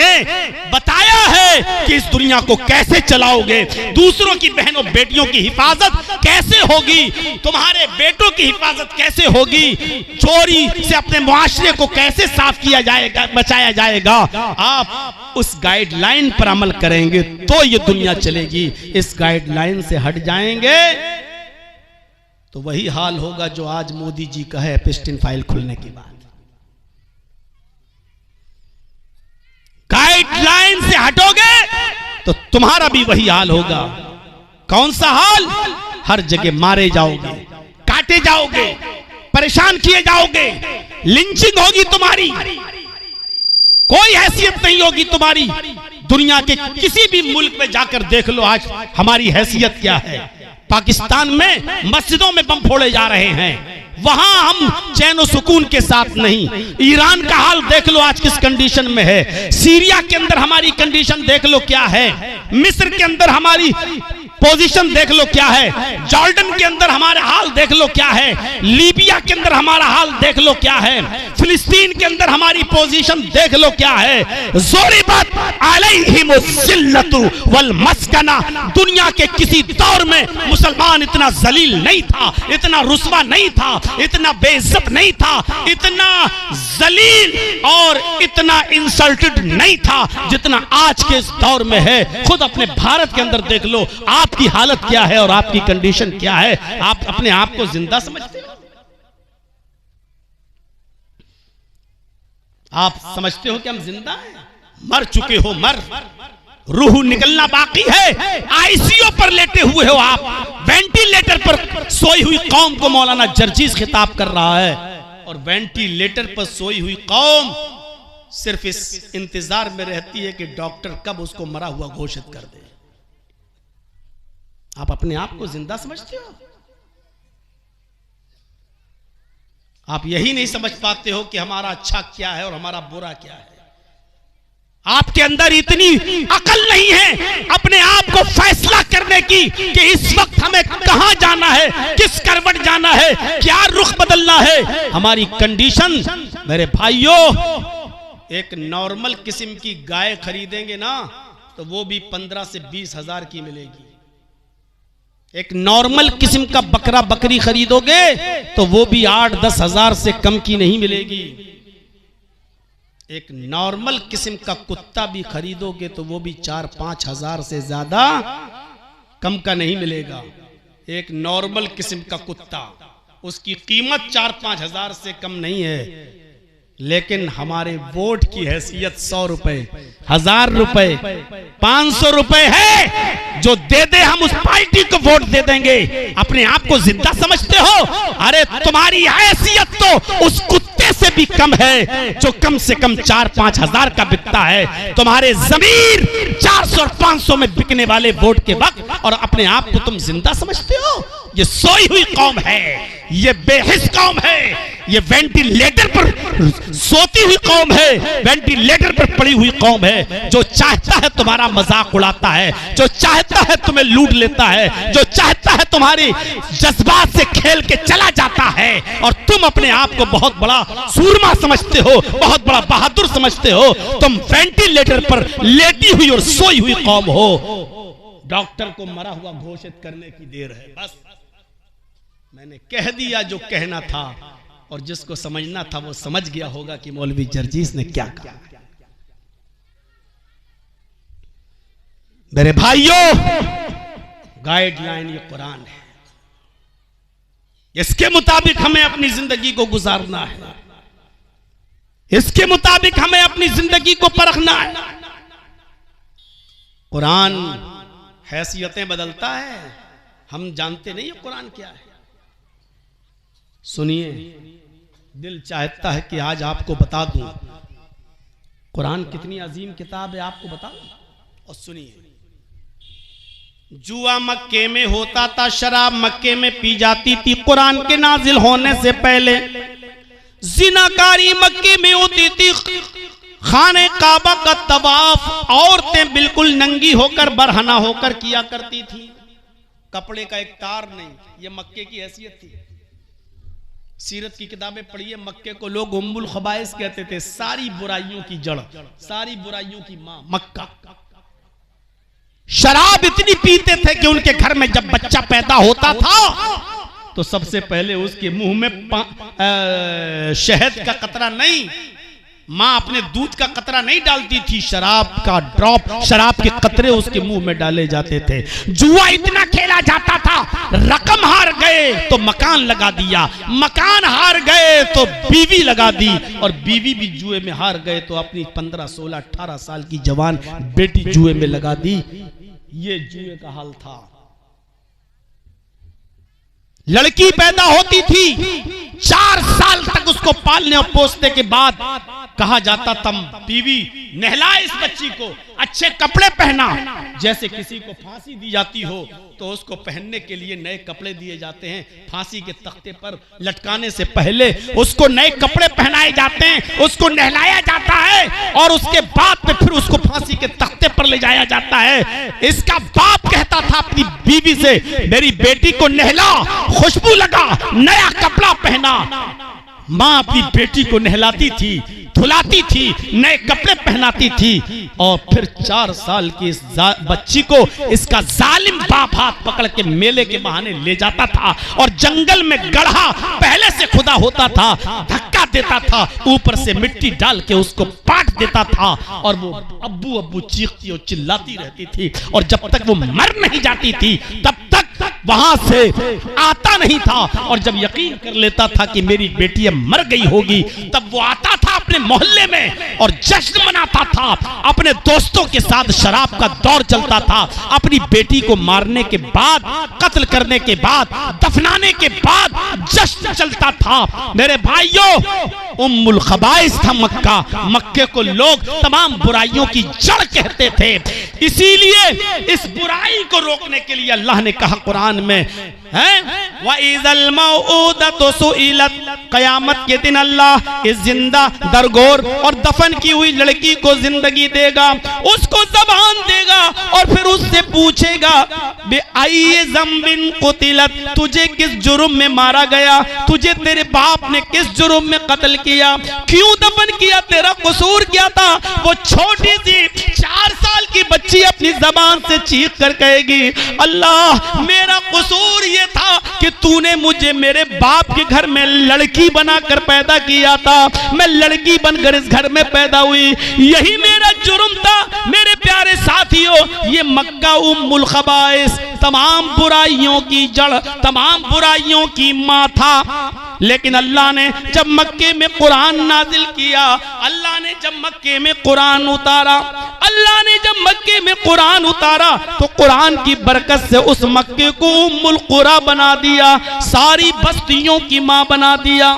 Speaker 1: बताया है कि इस दुनिया को कैसे चलाओगे, दूसरों की बहनों बेटियों की हिफाजत कैसे होगी, तुम्हारे बेटों की हिफाजत कैसे होगी, चोरी से अपने मुआशरे को कैसे साफ किया जाएगा, बचाया जाएगा। आप उस गाइडलाइन पर अमल करेंगे तो ये दुनिया चलेगी। इस गाइडलाइन से हट जाएंगे तो वही हाल होगा जो आज मोदी जी का है एपिस्टिन फाइल खुलने के बाद। गाइडलाइन से हटोगे तो तुम्हारा भी वही हाल होगा। कौन सा हाल? हर जगह मारे जाओगे, काटे जाओगे, परेशान किए जाओगे, लिंचिंग होगी तुम्हारी, कोई हैसियत नहीं होगी तुम्हारी। दुनिया के किसी भी मुल्क में जाकर देख लो आज हमारी हैसियत क्या है। पाकिस्तान में मस्जिदों में बम फोड़े जा रहे हैं, वहां हम चैन और सुकून के साथ नहीं। ईरान का हाल देख लो आज किस कंडीशन में है। सीरिया के अंदर हमारी कंडीशन देख लो क्या है। मिस्र के अंदर हमारी पोजीशन देख लो क्या है। जॉर्डन के अंदर हमारा हाल देख लो क्या है। लीबिया के अंदर हमारा हाल देख लो क्या है। फिलिस्तीन के अंदर हमारी पोजीशन देख लो क्या है। ज़ुरिबत अलैहिमुज़्ज़िल्लतु वल मस्कना, दुनिया के किसी दौर में मुसलमान इतना जलील नहीं था, इतना रुस्वा नहीं था, इतना बेइज्जत नहीं था, इतना जलील और इतना इंसल्टेड नहीं था जितना आज के इस दौर में है। खुद अपने भारत के अंदर देख लो आपकी हालत क्या है और आपकी कंडीशन क्या है। आप अपने आप को जिंदा समझते हो? आप समझते हो कि हम जिंदा हैं? मर चुके हो, मर, रूह निकलना बाकी है। आईसीयू पर लेटे हुए हो आप, वेंटिलेटर पर सोई हुई कौम को मौलाना जर्जीस खिताब कर रहा है। और वेंटिलेटर पर सोई हुई कौम सिर्फ इस इंतजार में रहती है कि डॉक्टर कब उसको मरा हुआ घोषित कर दे। आप अपने आप को जिंदा समझते हो? आप यही नहीं समझ पाते हो कि हमारा अच्छा क्या है और हमारा बुरा क्या है। आपके अंदर इतनी अकल नहीं है अपने आप को फैसला करने की कि इस वक्त हमें कहां जाना है, किस करवट जाना है, क्या रुख बदलना है। हमारी कंडीशन मेरे भाइयों, एक नॉर्मल किस्म की गाय खरीदेंगे ना तो वो भी 15 से 20 हजार की मिलेगी। एक नॉर्मल किस्म का बकरा बकरी खरीदोगे तो वो भी 8-10 हजार से कम की नहीं मिलेगी। एक नॉर्मल किस्म का कुत्ता भी खरीदोगे तो वो भी 4-5 हजार से ज्यादा कम का नहीं मिलेगा। एक नॉर्मल किस्म का कुत्ता, उसकी कीमत 4-5 हजार से कम नहीं है। लेकिन हमारे वोट की हैसियत 100 रुपए, 1000 रुपए, 500 रुपए है। जो दे दे हम उस पार्टी को वोट दे देंगे। अपने आप को जिंदा समझते हो? अरे तुम्हारी हैसियत तो उस कुत्ते से भी कम है जो कम से कम 4-5 हजार का बिकता है। तुम्हारे जमीर 400 और 500 में बिकने वाले वोट के वक्त और अपने आप को तुम जिंदा समझते हो? ये सोई हुई कौम है, ये बेहिस कौम है, ये वेंटिलेटर पर सोती हुई कौम है, वेंटिलेटर पर पड़ी हुई कौम है। जो चाहता है तुम्हारा मजाक उड़ाता है, जो चाहता है तुम्हें लूट लेता है, जो चाहता है तुम्हारी जज्बात से खेल के चला जाता है, और तुम अपने आप को बहुत बड़ा सूरमा समझते हो, बहुत बड़ा बहादुर समझते हो। तुम वेंटिलेटर पर लेटी हुई और सोई हुई कौम हो। डॉक्टर को मरा हुआ घोषित करने की देर है। बस मैंने कह दिया जो कहना था, और जिसको समझना था वो समझ गया होगा कि मौलवी जर्जीस ने क्या कहा। मेरे भाइयों, गाइडलाइन ये कुरान है, इसके मुताबिक हमें अपनी जिंदगी को गुजारना है, इसके मुताबिक हमें अपनी जिंदगी को परखना है। कुरान हैसियतें बदलता है, हम जानते नहीं है कुरान क्या है। सुनिए, दिल चाहता है कि आज आपको बता दूं कुरान कितनी अजीम किताब है, आपको बता दूं। और सुनिए, जुआ मक्के में होता था, शराब मक्के में पी जाती थी कुरान के नाजिल होने से पहले। जिनाकारी मक्के में होती थी, खाने काबा का तवाफ औरतें बिल्कुल नंगी होकर बरहना होकर किया करती थी, कपड़े का एक तार नहीं। ये मक्के की हैसियत थी। सीरत की किताबें पढ़िए, मक्के को लोग उम्मुल खबाइस कहते थे, सारी बुराइयों की जड़, सारी बुराइयों की मां मक्का। शराब इतनी पीते थे कि उनके घर में जब बच्चा पैदा होता था तो सबसे पहले उसके मुंह में शहद का कतरा नहीं, मां अपने दूध का कतरा नहीं डालती थी, शराब का ड्रॉप, शराब के कतरे उसके मुंह में डाले जाते थे। जुआ इतना खेला जाता था, रकम हार गए तो मकान लगा दिया, मकान हार गए तो बीवी लगा दी, और बीवी भी जुए में हार गए तो अपनी 15, 16, 18 साल की जवान बेटी जुए में लगा दी। ये जुए का हाल था। लड़की पैदा होती थी, 4 साल तक उसको पालने और पोसने के बाद कहा जाता था बीवी नहला इस बच्ची को, अच्छे कपड़े पहना। जैसे किसी को फांसी दी जाती हो तो उसको पहनने के लिए नए कपड़े दिए जाते हैं, फांसी के तख्ते पर लटकाने से पहले उसको नए कपड़े पहनाए जाते हैं, उसको नहलाया जाता है, और उसके बाद में फिर उसको फांसी के तख्ते पर ले जाया जाता है। इसका बाप कहता था अपनी बीवी से, मेरी बेटी को नहला, खुशबू लगा, नया कपड़ा पहना। मां अपनी बेटी को नहलाती थी, धुलाती थी, नए कपड़े पहनाती थी, और फिर 4 साल की इस बच्ची को इसका जालिम बाप हाथ पकड़ के मेले के बहाने ले जाता था, और जंगल में गड्ढा पहले से खुदा होता था, धक्का देता था, ऊपर से मिट्टी डाल के उसको पाट देता था, और वो अब्बू अब्बू चीखती और चिल्लाती रहती थी, और जब तक वो मर नहीं जाती थी तब तक वहां से आता नहीं था। और जब यकीन कर लेता था कि मेरी बेटी मर गई होगी, तब वो आता था अपने मोहल्ले में और जश्न मनाता था, अपने दोस्तों के साथ शराब का दौर चलता था। अपनी बेटी को मारने के बाद, कत्ल करने के बाद, दफनाने के बाद जश्न चलता था। मेरे भाइयों, उम्मुल खबाइस था मक्का, मक्के को लोग तमाम बुराइयों की जड़ कहते थे। इसीलिए इस बुराई को रोकने के लिए अल्लाह ने कहा कुरान में, वइज़ल मौऊदतु सुइलत, क़यामत के दिन अल्लाह इस जिंदा, दरगोर और दफन की हुई लड़की को जिंदगी देगा, उसको ज़बान देगा, और फिर उससे पूछेगा बिअय्यि ज़म्बिन क़ुतिलत, तुझे किस जुर्म में मारा गया, तुझे तेरे बाप ने किस जुर्म में कत्ल किया, क्यों दफन किया, तेरा कसूर क्या था। वो छोटी सी 4 साल की बच्ची अपनी जबान से चीख कर कहेगी, अल्लाह मेरा कसूर ये था कि तूने मुझे मेरे बाप के घर में लड़की बनाकर पैदा किया था, मैं लड़की बनकर इस घर में पैदा हुई, यही मेरा जुर्म था। मेरे प्यारे साथियों, ये मक्का उम्मुल खबाइस, तमाम बुराइयों की जड़, तमाम बुराइयों की मां था। लेकिन अल्लाह ने जब मक्के में कुरान नाजिल किया, अल्लाह ने जब मक्के में कुरान उतारा, अल्लाह ने जब मक्के में कुरान उतारा, तो कुरान की बरकत से उस मक्के को उम्मुल कुरा बना दिया, सारी बस्तियों की मां बना दिया।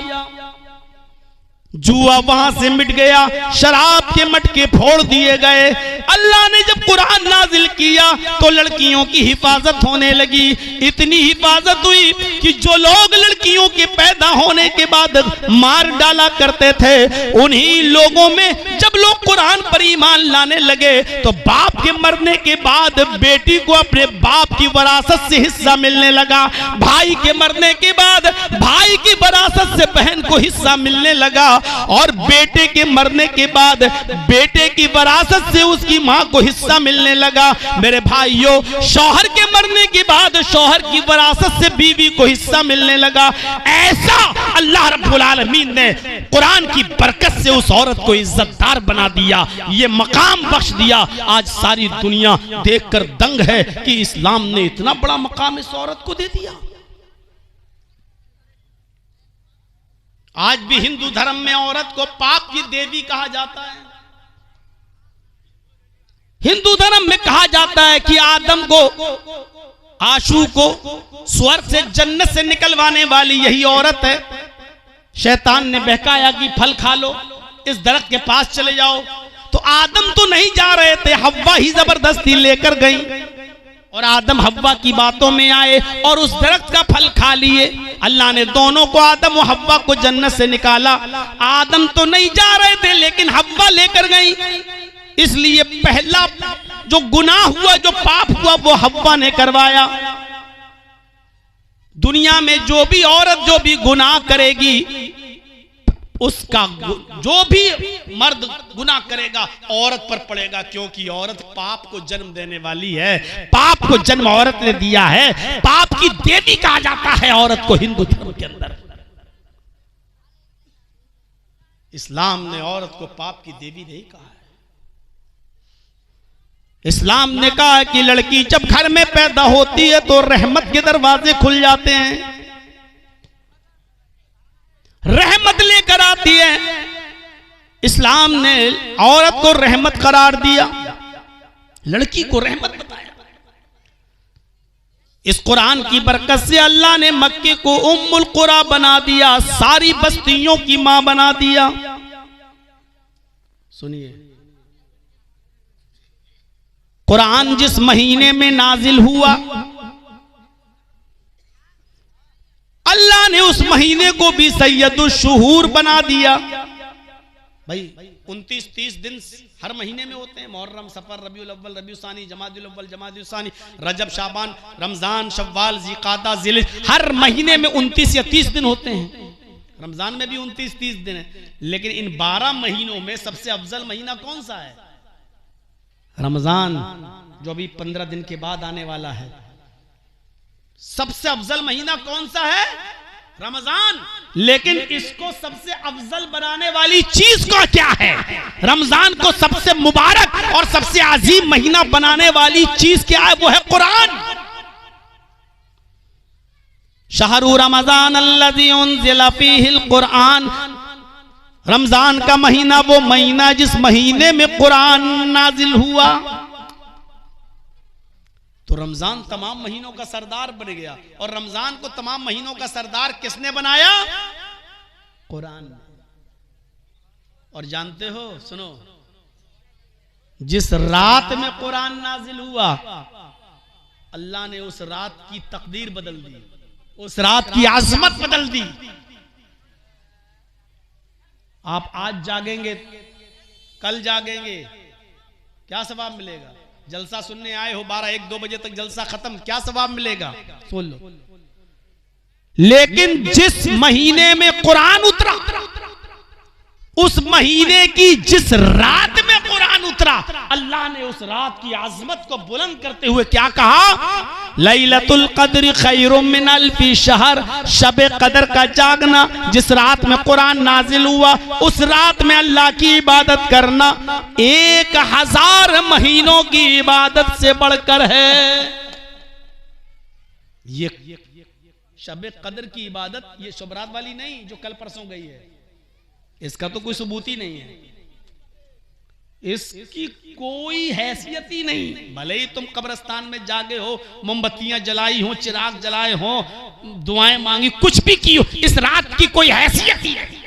Speaker 1: जुआ वहां से मिट गया, शराब के मटके फोड़ दिए गए। अल्लाह ने जब कुरान नाजिल किया तो लड़कियों की हिफाजत होने लगी। इतनी हिफाजत हुई कि जो लोग लड़कियों के पैदा होने के बाद मार डाला करते थे, उन्हीं लोगों में जब लोग कुरान पर ईमान लाने लगे तो बाप के मरने के बाद बेटी को अपने बाप की वरासत से हिस्सा मिलने लगा। भाई के मरने के बाद भाई की वरासत से बहन को हिस्सा मिलने लगा, और बेटे के मरने के बाद बेटे की वरासत से उसकी मां को हिस्सा मिलने लगा। मेरे भाइयों, शौहर के मरने के बाद शौहर की वरासत से बीवी को हिस्सा मिलने लगा। ऐसा अल्लाह रब्बुल आलमीन ने कुरान की बरकत से उस औरत को इज्जतदार बना दिया, ये मकाम बख्श दिया। आज सारी दुनिया देखकर दंग है कि इस्लाम ने इतना बड़ा मकाम इस औरत को दे दिया। आज भी हिंदू धर्म में औरत को पाप की देवी कहा जाता है। हिंदू धर्म में कहा जाता है कि आदम को, आशू को स्वर्ग से, जन्नत से निकलवाने वाली यही औरत है। शैतान ने बहकाया कि फल खा लो, इस दरख्त के पास चले जाओ, तो आदम तो नहीं जा रहे थे, हव्वा ही जबरदस्ती लेकर गई और आदम हव्वा की बातों में आए और उस दरख्त का फल खा लिए। अल्लाह ने दोनों को, आदम और हव्वा को, जन्नत से निकाला। आदम तो नहीं जा रहे थे लेकिन हव्वा लेकर गई, इसलिए पहला जो गुनाह हुआ, जो पाप हुआ, वो हव्वा ने करवाया। दुनिया में जो भी औरत जो भी गुनाह करेगी, उसका जो भी मर्द गुनाह करेगा औरत पर पड़ेगा, क्योंकि औरत पाप को जन्म देने वाली है। पाप को जन्म औरत ने दिया है। पाप की देवी कहा जाता है औरत को हिंदू धर्म के अंदर। इस्लाम ने औरत को पाप की देवी नहीं कहा है। इस्लाम ने कहा है कि लड़की जब घर में पैदा होती है तो रहमत के दरवाजे खुल जाते हैं, रहमत लेकर आती है। इस्लाम ने औरत को रहमत करार दिया, लड़की को रहमत बताया। इस कुरान की बरकत से अल्लाह ने मक्के को उम्मुल कुरा बना दिया, सारी बस्तियों की मां बना दिया। सुनिए, कुरान जिस महीने में नाजिल हुआ, अल्लाह ने उस महीने को भी सैयदुश शुहूर बना दिया। भाई 29-30 दिन हर महीने में होते हैं, मुहर्रम, सफर, रबीउल अव्वल, रबीउल सानी, जमादुल अव्वल, जमादुल सानी, रजब, शाबान, रमजान, शव्वाल, ज़िक़ादा, ज़िलहिज, हर महीने में 29 या 30 दिन होते हैं। रमजान में भी 29-30 दिन है, लेकिन इन 12 महीनों में सबसे अफजल महीना कौन सा है? रमजान, जो अभी 15 दिन के बाद आने वाला है। सबसे अफजल महीना कौन सा है? रमजान। लेकिन इसको सबसे अफजल बनाने वाली चीज को क्या है? रमजान को सबसे मुबारक और सबसे अजीम महीना बनाने वाली चीज क्या है? वो है कुरान। शहरु रमजान अल्लज़ी उन्ज़िला फ़ीहिल कुरान, रमजान का महीना वो महीना जिस महीने में कुरान नाजिल हुआ। तो रमजान तमाम महीनों का सरदार बन गया, और रमजान को तमाम महीनों का सरदार किसने बनाया? कुरान। और जानते हो, सुनो, जिस रात में कुरान नाजिल हुआ, अल्लाह ने उस रात की तकदीर बदल दी, उस रात की आजमत बदल दी। आप आज जागेंगे, कल जागेंगे, क्या सवाब मिलेगा? जलसा सुनने आए हो, 12-1-2 बजे तक जलसा खत्म, क्या सवाब मिलेगा? सुन लो। लेकिन जिस महीने में कुरान उतरा, उस महीने की जिस रात में कुरान उतरा, अल्लाह ने उस रात की आजमत को बुलंद करते हुए क्या कहा? लैलतुल क़द्र खैरुम मिन अल्फि शहर। शब कदर का जागना, जिस रात में कुरान नाजिल हुआ, उस रात में अल्लाह की इबादत करना 1000 महीनों की इबादत से बढ़कर है। ये शब कदर की इबादत, ये शुभरात वाली नहीं जो कल परसों गई है, इसका तो कोई सबूत ही नहीं है, इसकी कोई हैसियत ही नहीं। भले ही तुम कब्रिस्तान में जागे हो, मोमबत्तियां जलाई हो, चिराग जलाए हो, दुआएं मांगी, कुछ भी की हो, इस रात की कोई हैसियत ही नहीं।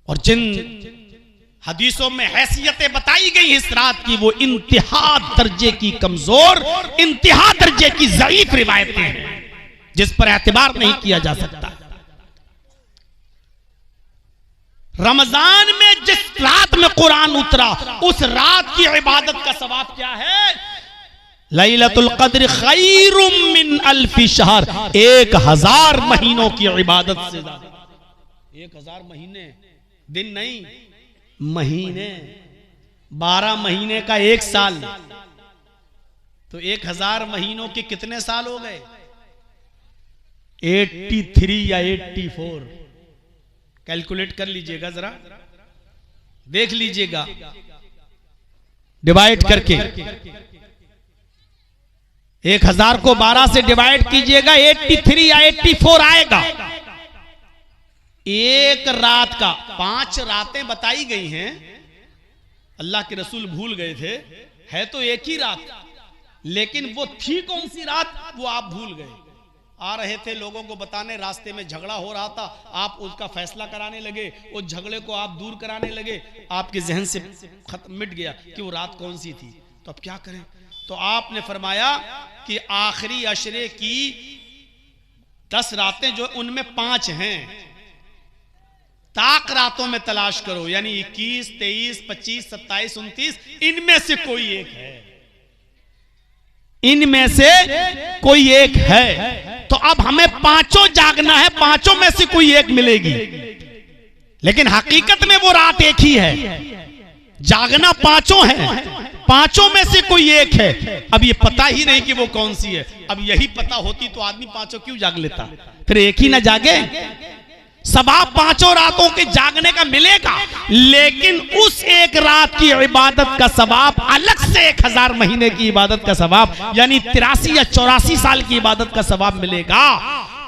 Speaker 1: और जिन हदीसों में हैसियतें बताई गई इस रात की, वो इंतहा दर्जे की कमजोर, इंतहा दर्जे की ज़ईफ रिवायतें हैं जिस पर एतबार नहीं किया जा सकता। रमजान में जिस रात में कुरान उतरा, उस रात की इबादत का सवाब क्या है? लैलतुल क़द्र खैरुम मिन अल्फि शहर, 1000 महीनों की इबादत से ज्यादा। 1000 महीने, दिन नहीं, महीने। 12 महीने का 1 साल, तो 1000 महीनों के कितने साल हो गए? 83 या 84। कैलकुलेट कर लीजिएगा, जरा देख लीजिएगा, डिवाइड करके 1000 को 12 से डिवाइड कीजिएगा, 83 या 84 आएगा। एक रात का 5 रातें बताई गई हैं, अल्लाह के रसूल भूल गए थे, है तो एक ही रात, लेकिन वो थी कौन सी रात वो आप भूल गए। आ रहे थे लोगों को बताने, रास्ते में झगड़ा हो रहा था, आप उसका फैसला कराने लगे, उस झगड़े को आप दूर कराने लगे, आपके जहन से खत्म मिट गया कि वो रात कौन सी थी। तो अब क्या करें? तो आपने फरमाया कि आखिरी अशरे की 10 रातें जो उनमें 5 हैं, ताक रातों में तलाश करो, यानी 21, 23, 25, 27, 29, इनमें से कोई एक है, इनमें से कोई एक है। तो अब हमें 5 जागना है, 5 में से कोई एक मिलेगी, लेकिन हकीकत में वो रात एक ही है, जागना 5 है, 5 में से कोई एक है। अब ये पता ही नहीं कि वो कौन सी है। अब यही पता होती तो आदमी 5 क्यों जाग लेता? फिर एक ही ना जागे। सवाब 5 रातों के जागने का मिलेगा, लेकिन उस एक रात की इबादत का सवाब अलग से 1000 महीने की इबादत का सवाब, यानी 83 या 84 साल की इबादत का सवाब मिलेगा।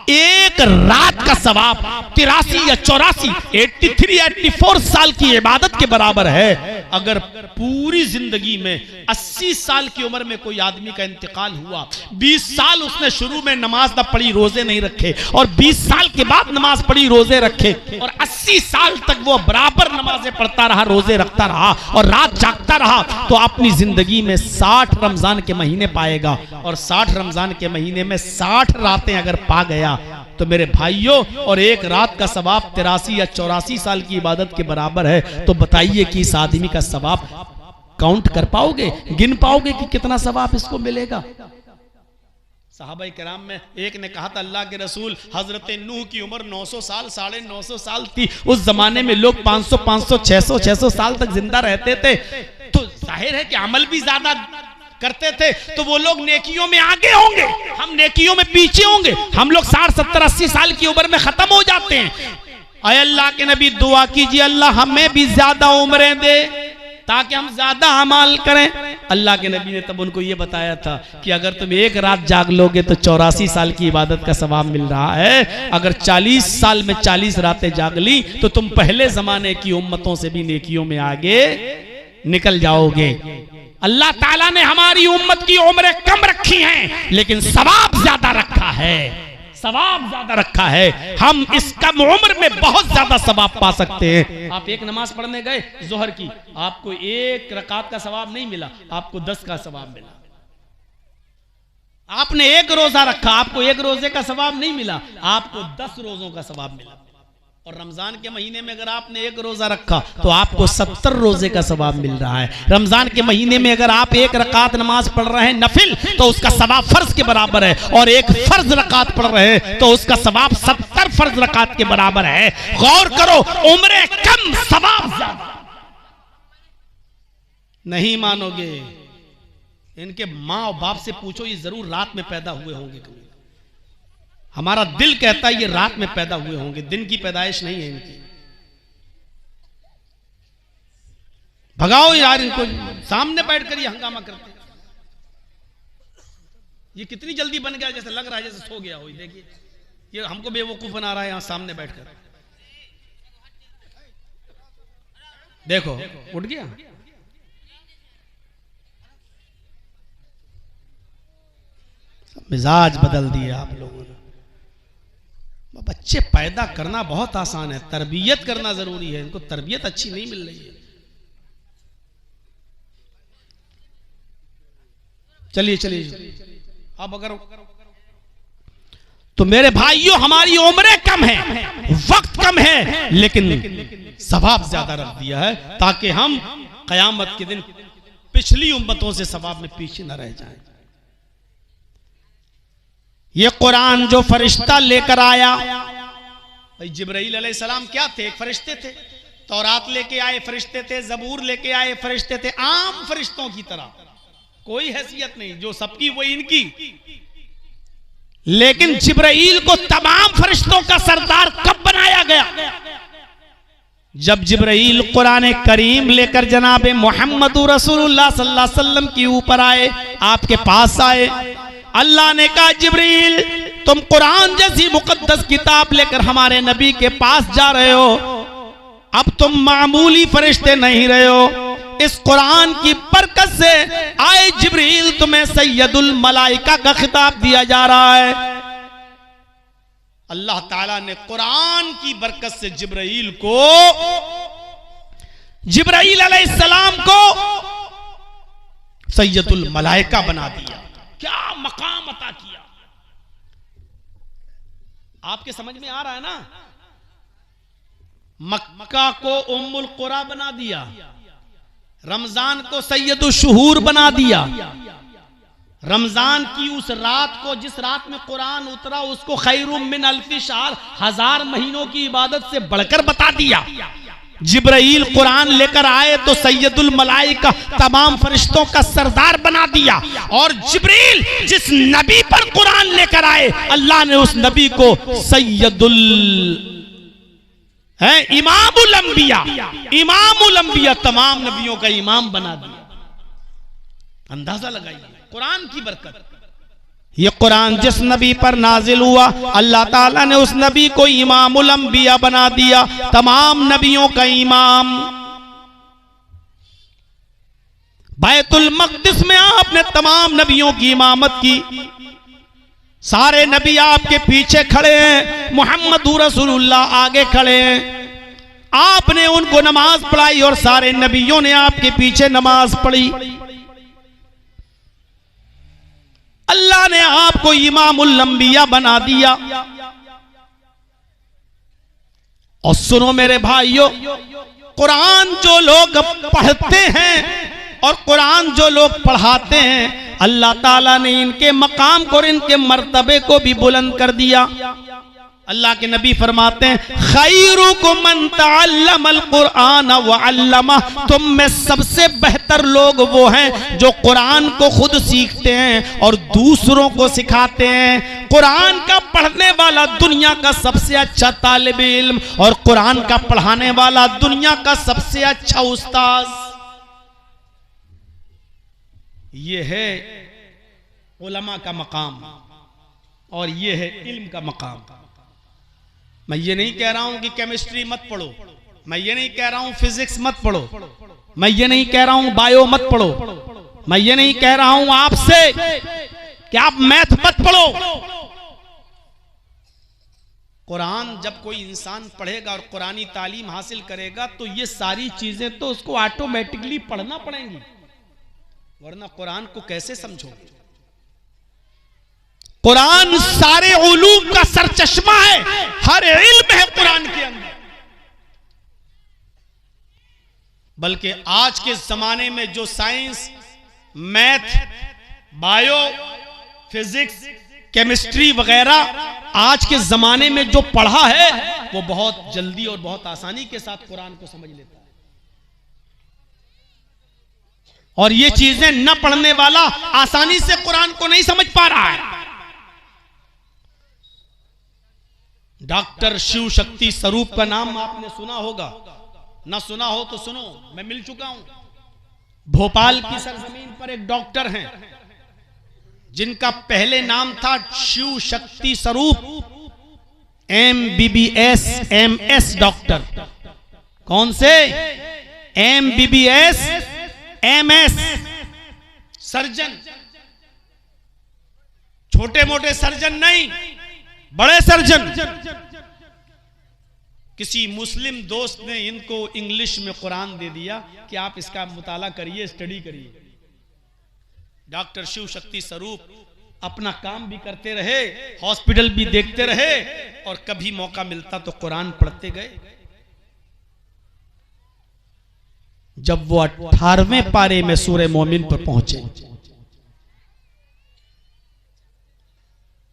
Speaker 1: एक रात का सवाब 83 या 84, 83 या 84 साल की इबादत के बराबर है। अगर पूरी जिंदगी में 80 साल की उम्र में कोई आदमी का इंतकाल हुआ, 20 साल उसने शुरू में नमाज न पढ़ी, रोजे नहीं रखे, और 20 साल के बाद नमाज पढ़ी, रोजे रखे, और 80 साल तक वो बराबर नमाजें पढ़ता रहा, रोजे रखता रहा और रात जागता रहा, तो अपनी जिंदगी में 60 रमजान के महीने पाएगा। और 60 रमजान के महीने में 60 रातें अगर पा गया तो मेरे भाइयों, और एक रात का सवाब 83 या 84 साल की इबादत के बराबर है। तो बताइए कि इस आदमी का सवाब काउंट कर पाओगे, गिन पाओगे कि कितना सवाब इसको मिलेगा? सहाबाई किराम में एक ने कहा था, अल्लाह के रसूल, हजरत नूह की उम्र 900 साल, 950 साल थी। उस जमाने में लोग 500, 600 साल तक जिंदा रहते थे, तो जाहिर है कि अमल भी ज्यादा करते थे, तो वो लोग नेकियों में आगे होंगे, हम नेकियों में पीछे होंगे। हम लोग 60, 70, 80 साल की उम्र में खत्म हो जाते हैं। अय अल्लाह के नबी, दुआ कीजिए अल्लाह हमें भी ज्यादा उम्रें दे ताकि हम ज्यादा अमाल करें। अल्लाह के नबी ने तब उनको ये बताया था कि अगर तुम एक रात जाग लोगे तो 84 साल की इबादत का सवाब मिल रहा है। अगर 40 साल में 40 रातें जाग ली तो तुम पहले जमाने की उम्मतों से भी नेकियों में आगे निकल जाओगे। अल्लाह ताला ने हमारी उम्मत की उम्रें कम रखी हैं, लेकिन सवाब ज्यादा रखा है, सवाब ज्यादा रखा है। हम इस कम उम्र में बहुत ज्यादा सवाब पा सकते हैं। आप एक नमाज पढ़ने गए जोहर की, आपको 1 रकात का सवाब नहीं मिला, आपको 10 का सवाब मिला। आपने 1 रोजा रखा, आपको 1 रोजे का सवाब नहीं मिला, आपको 10 रोजों का सवाब मिला। और रमजान के महीने में अगर आपने 1 रोजा रखा तो आपको 70 रोजे का सवाब मिल रहा है। रमजान के महीने में अगर आप 1 रकात नमाज पढ़ रहे हैं नफिल, तो उसका सवाब फर्ज के बराबर है, और 1 फर्ज रकात पढ़ रहे हैं तो उसका सवाब 70 फर्ज रकात के बराबर है। गौर करो, उम्रें कम, सवाब ज्यादा। नहीं मानोगे, इनके माँ और बाप से पूछो, ये जरूर रात में पैदा हुए होंगे। हमारा दिल कहता है ये रात में पैदा हुए होंगे, दिन की पैदाइश नहीं है इनकी। भगाओ यार इनको, सामने बैठकर ये हंगामा करते। ये कितनी जल्दी बन गया, जैसे लग रहा है जैसे सो गया हो। देखिए ये हमको बेवकूफ बना रहा है यहां सामने बैठकर। देखो उठ गया। मिजाज बदल दिया आप लोगों ने। तो बच्चे पैदा करना बहुत आसान है, तरबियत करना जरूरी है। इनको तरबियत अच्छी नहीं मिल रही है। चलिए चलिए, अब अगर तो मेरे भाइयों हमारी उम्रें कम है, वक्त कम है, लेकिन सवाब ज्यादा रख दिया है ताकि हम कयामत के दिन पिछली उम्मतों से सवाब में पीछे न रह जाएं। ये कुरान जो फरिश्ता लेकर आया, भाई जिब्राइल अलैहिस्सलाम क्या थे? एक फरिश्ते थे। तौरात लेके आए फरिश्ते थे, जबूर लेके आए फरिश्ते थे, आम फरिश्तों की तरह, कोई हैसियत नहीं, जो सबकी वही इनकी। लेकिन जिब्राइल को तमाम फरिश्तों का सरदार कब बनाया गया? जब जिब्राइल कुरान करीम लेकर जनाब मोहम्मद रसूलुल्लाह सल्लल्लाहु अलैहि वसल्लम के ऊपर आए, आपके पास आए। अल्लाह ने कहा जिब्राइल तुम कुरान जैसी मुकद्दस किताब लेकर हमारे नबी के पास जा रहे हो, अब तुम मामूली फरिश्ते नहीं रहे हो। इस कुरान की बरकत से आए जिब्रील तुम्हें सैयदुल मलाइका का खिताब दिया जा रहा है। अल्लाह ताला ने कुरान की बरकत से जिब्राइल अलैहिस्सलाम को सैयदुल मलाइका बना दिया। क्या मकाम अता किया, आपके समझ में आ रहा है ना? मक्का को उम्मुल कुरा बना दिया, रमजान को सैयदुल शुहूर बना दिया, रमजान की उस रात को जिस रात में कुरान उतरा उसको खैरुम मिन अल्फि शहर, 1000 महीनों की इबादत से बढ़कर बता दिया। जिब्राइल कुरान लेकर आए तो सैयदुल मलाइका तमाम फरिश्तों का सरदार बना दिया। और जिब्रील जिस नबी पर कुरान लेकर आए, अल्लाह ने उस नबी को सैयदुल इमामुल अंबिया, तमाम नबियों का इमाम बना दिया। अंदाजा लगाइए कुरान की बरकत। ये कुरान जिस नबी पर नाजिल हुआ, अल्लाह ताला ने उस नबी को इमामुल अंबिया बना दिया, तमाम नबियों का इमाम। बैतुल मक़दिस में आपने तमाम नबियों की इमामत की, सारे नबी आपके पीछे खड़े हैं, मुहम्मद रसूलुल्लाह आगे खड़े हैं। आपने उनको नमाज पढ़ाई और सारे नबियों ने आपके पीछे नमाज पढ़ी। अल्लाह ने आपको इमामुल अंबिया बना दिया। और सुनो मेरे भाइयों, कुरान जो लोग पढ़ते हैं और कुरान जो लोग पढ़ाते हैं, अल्लाह ताला ने इनके मकाम को और इनके मर्तबे को भी बुलंद कर दिया। अल्लाह के नबी फरमाते हैं खैरुकुम मन तअल्लमल कुरान व अल्लमह, तुम में सबसे बेहतर लोग वो हैं जो कुरान को खुद सीखते हैं और दूसरों को सिखाते हैं। कुरान का पढ़ने वाला दुनिया का सबसे अच्छा तालिब इल्म और कुरान का पढ़ाने वाला दुनिया का सबसे अच्छा उस्ताद। ये है उलमा का मकाम और ये है इल्म का मकाम। मैं ये नहीं कह रहा हूं कि केमिस्ट्री मत पढ़ो, मैं ये नहीं कह रहा हूं फिजिक्स मत पढ़ो, मैं ये नहीं कह रहा हूं बायो मत पढ़ो, मैं ये नहीं कह रहा हूं आपसे कि आप मैथ मत पढ़ो। कुरान जब कोई इंसान पढ़ेगा और कुरानी तालीम हासिल करेगा तो ये सारी चीजें तो उसको ऑटोमेटिकली पढ़ना पड़ेंगी, वरना कुरान को कैसे समझोगे? कुरान सारे उलूम का सरचश्मा है, हर इल्म है कुरान के अंदर। बल्कि आज के जमाने में जो science, math, bio, physics, chemistry वगैरह आज के जमाने में जो पढ़ा है वो बहुत जल्दी और बहुत आसानी के साथ कुरान को समझ लेता है। और ये चीजें न पढ़ने वाला आसानी से कुरान को नहीं समझ पा रहा है। डॉक्टर शिव शक्ति स्वरूप का नाम आपने सुना होगा, ना सुना हो तो सुनो, मैं मिल चुका हूं। भोपाल की सरजमीन पर एक डॉक्टर हैं जिनका पहले नाम था शिव शक्ति स्वरूप, MBBS MS डॉक्टर। कौन से? MBBS MS सर्जन, छोटे मोटे सर्जन नहीं, बड़े सर्जन। किसी मुस्लिम दोस्त ने इनको इंग्लिश में कुरान दे दिया कि आप इसका मुताला करिए, स्टडी करिए। डॉक्टर शिव शक्ति स्वरूप अपना काम भी करते रहे, हॉस्पिटल भी देखते रहे, और कभी मौका मिलता तो कुरान पढ़ते गए। जब वो 18वें पारे में सूरह मोमिन पर पहुंचे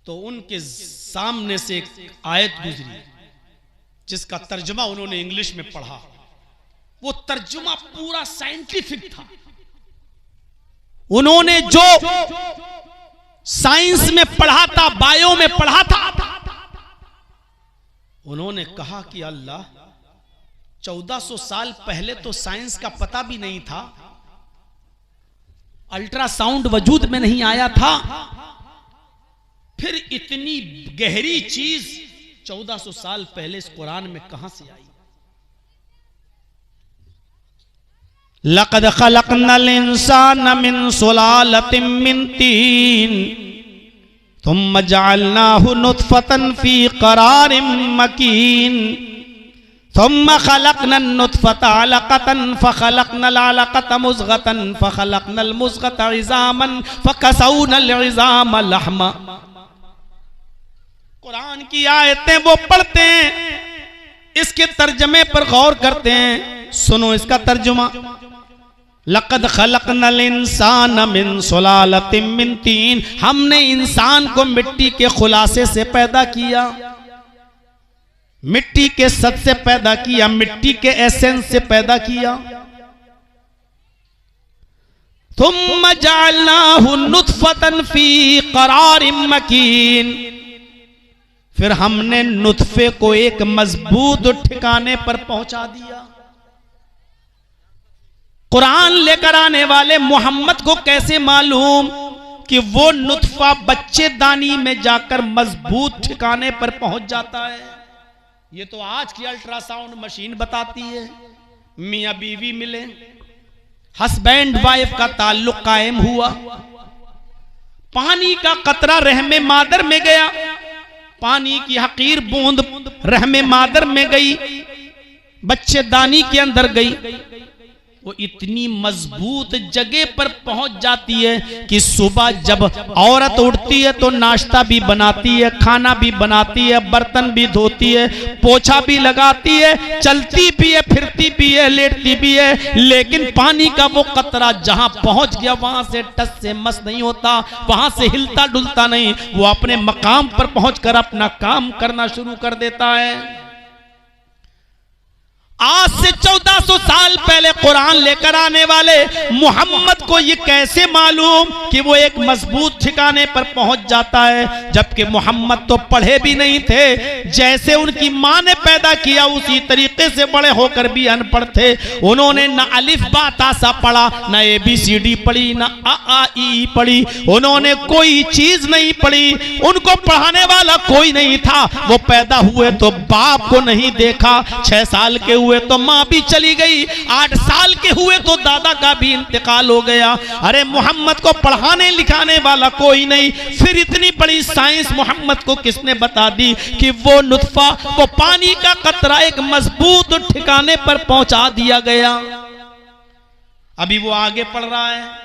Speaker 1: तो उनके सामने से एक आयत गुजरी जिसका तर्जुमा उन्होंने इंग्लिश में पढ़ा। वो तर्जुमा पूरा साइंटिफिक था। उन्होंने जो साइंस में पढ़ा था, बायो में पढ़ा था, उन्होंने कहा कि अल्लाह, 1400 साल पहले तो साइंस का पता भी नहीं था, अल्ट्रासाउंड वजूद में नहीं आया था, फिर इतनी गहरी चीज 1400 साल पहले इस कुरान में कहां से आई? लक़द ख़लक़नल इंसान मिन सुलालतिन मिन तीन थुम्मा जअलनाहु नुत्फ़तन फ़ी क़रारिन मकीन थुम्मा ख़लक़नन नुत्फ़ता अलक़तन फ़ख़लक़नल अलक़ता मुज़ग़तन फ़ख़लक़नल मुज़ग़ता इज़ामन फ़कसौनल इज़ाम लहमा। कुरान की आयतें वो पढ़ते हैं, इसके तर्जमे पर गौर करते हैं। सुनो इसका तर्जुमा। लक़द ख़लक़नल इंसान मिन सुलालतिन मिन तीन, हमने इंसान को मिट्टी के खुलासे से पैदा किया, मिट्टी के सत से पैदा किया, मिट्टी के एसेंस से पैदा किया। थुम्मा जअलनाहु नुत्फ़तन फ़ी क़रारिन मकीन, फिर हमने नुत्फे को एक मजबूत ठिकाने पर पहुंचा दिया। कुरान लेकर आने वाले मोहम्मद को कैसे मालूम कि वो नुत्फा बच्चे दानी में जाकर मजबूत ठिकाने पर पहुंच जाता है? ये तो आज की अल्ट्रासाउंड मशीन बताती है। मियां बीवी मिले, हस्बैंड वाइफ का ताल्लुक कायम हुआ, पानी का कतरा रहमे मादर में गया, पानी की हकीर बूंद रहमे मादर में गई, बच्चे दानी के अंदर गई, वो इतनी मजबूत जगह पर पहुंच जाती है कि सुबह जब औरत उठती है तो नाश्ता भी बनाती है, खाना भी बनाती है, बर्तन भी धोती है, पोछा भी लगाती है, चलती भी है, फिरती भी है, लेटती भी है, लेकिन पानी का वो कतरा जहां पहुंच गया वहां से टस से मस नहीं होता, वहां से हिलता डुलता नहीं, वो अपने मकाम पर पहुंचकर अपना काम करना शुरू कर देता है। आज से 1400 साल पहले कुरान लेकर आने वाले मोहम्मद को ये कैसे मालूम कि वो एक मजबूत ठिकाने पर पहुंच जाता है, जबकि मोहम्मद तो पढ़े भी नहीं थे। जैसे उनकी मां ने पैदा किया उसी तरीके से बड़े होकर भी अनपढ़ थे। उन्होंने न अलिफ बा ता सा पढ़ा, न ABCD पढ़ी, न AAE पढ़ी, उन्होंने कोई चीज नहीं पढ़ी, उनको पढ़ाने वाला कोई नहीं था। वो पैदा हुए तो बाप को नहीं देखा, 6 साल के हुए तो मां भी चली गई, 8 साल के हुए तो दादा का भी इंतकाल हो गया। अरे मोहम्मद को पढ़ाने लिखाने वाला कोई नहीं, फिर इतनी बड़ी साइंस मोहम्मद को किसने बता दी कि वो नुत्फा, वो पानी का कतरा एक मजबूत ठिकाने पर पहुंचा दिया गया। अभी वो आगे पढ़ रहा है,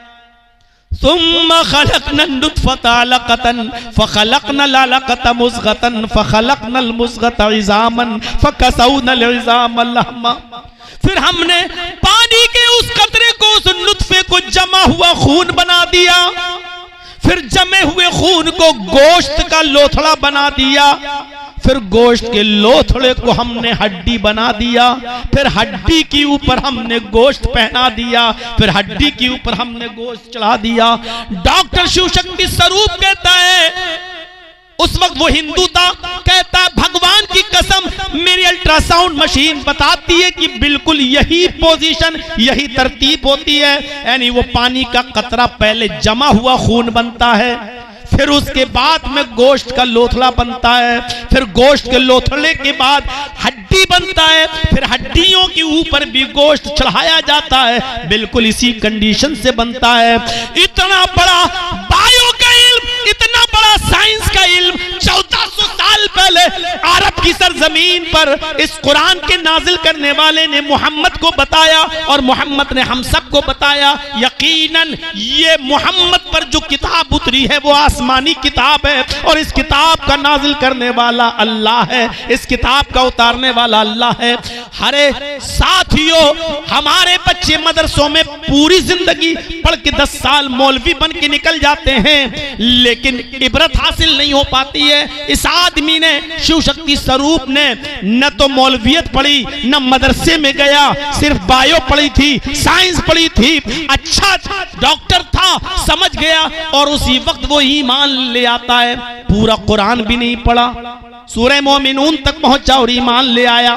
Speaker 1: सुम्मा खलक़नन नुत्फ़ता अलक़तन फ़ख़लक़नल अलक़ता मुज़ग़तन फ़ख़लक़नल मुज़ग़ता इज़ामन फ़कसौनल इज़ाम लहमा। फिर हमने पानी के उस कतरे को, उस नुत्फे को जमा हुआ खून बना दिया, फिर जमे हुए खून को गोश्त का लोथड़ा बना दिया, फिर गोश्त के लोथड़े को हमने हड्डी बना दिया, फिर हड्डी के ऊपर हमने गोश्त पहना दिया, फिर हड्डी के ऊपर हमने गोश्त चढ़ा दिया। डॉक्टर शिव शक्ति स्वरूप कहता है, उस वक्त वो हिंदू था, कहता है भगवान की कसम मेरी अल्ट्रासाउंड मशीन बताती है कि बिल्कुल यही पोजीशन, यही तरतीब होती है। यानी वो पानी का कतरा पहले जमा हुआ खून बनता है, फिर उसके बाद में गोश्त का लोथड़ा बनता है, फिर गोश्त के लोथड़े के बाद हड्डी बनता है, फिर हड्डियों के ऊपर भी गोश्त चढ़ाया जाता है, बिल्कुल इसी कंडीशन से बनता है। इतना बड़ा बायो का इल्म, इतना बड़ा साइंस का इल्म 1400 साल पहले वाले अरब की सरजमीन पर इस कुरान के नाजिल करने वाले ने मोहम्मद को बताया और मोहम्मद ने हम सबको बताया यकीनन ये मोहम्मद पर जो किताब उतरी है वो आसमानी किताब है और इस किताब का नाजिल करने वाला अल्लाह है, इस किताब का उतारने वाला अल्लाह है। हरे साथियों, हमारे बच्चे मदरसों में पूरी जिंदगी पढ़ के 10 साल मौलवी बन के निकल जाते हैं, लेकिन इबरत हासिल नहीं हो पाती है। इस आदमी ने, शिव शक्ति स्वरूप ने, न तो मौलवियत पढ़ी न मदरसे में गया, सिर्फ बायो पढ़ी थी, साइंस पढ़ी थी, अच्छा डॉक्टर था, समझ गया और उसी वक्त वो ईमान ले आता है। पूरा कुरान भी नहीं पढ़ा, सूरह मोमिनून तक पहुंचा और ईमान ले आया,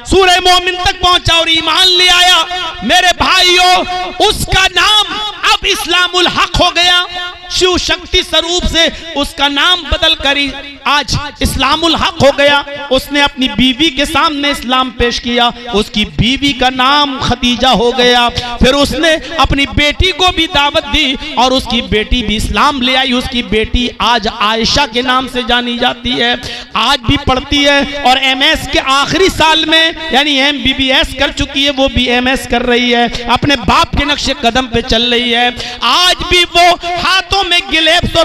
Speaker 1: सूरह मोमिन तक पहुंचा और ईमान ले आया। मेरे भाइयों, उसका नाम अब इस्लामुल हक हो गया। शिव शक्ति स्वरूप से उसका नाम बदल कर आज इस्लामुल हक हो गया। उसने अपनी बीवी के सामने इस्लाम पेश किया, उसकी बीवी का नाम खदीजा हो गया। फिर उसने अपनी बेटी को भी दावत दी और उसकी बेटी भी इस्लाम ले आई। उसकी बेटी आज आयशा के नाम से जानी जाती है, आज भी पढ़ती है और एमएस के आखिरी साल में यानी एमबीबीएस कर चुकी है, वो भी एमएस कर रही है, अपने बाप के नक्शे कदम पे चल रही है। आज भी वो हाथों में गिलेब्स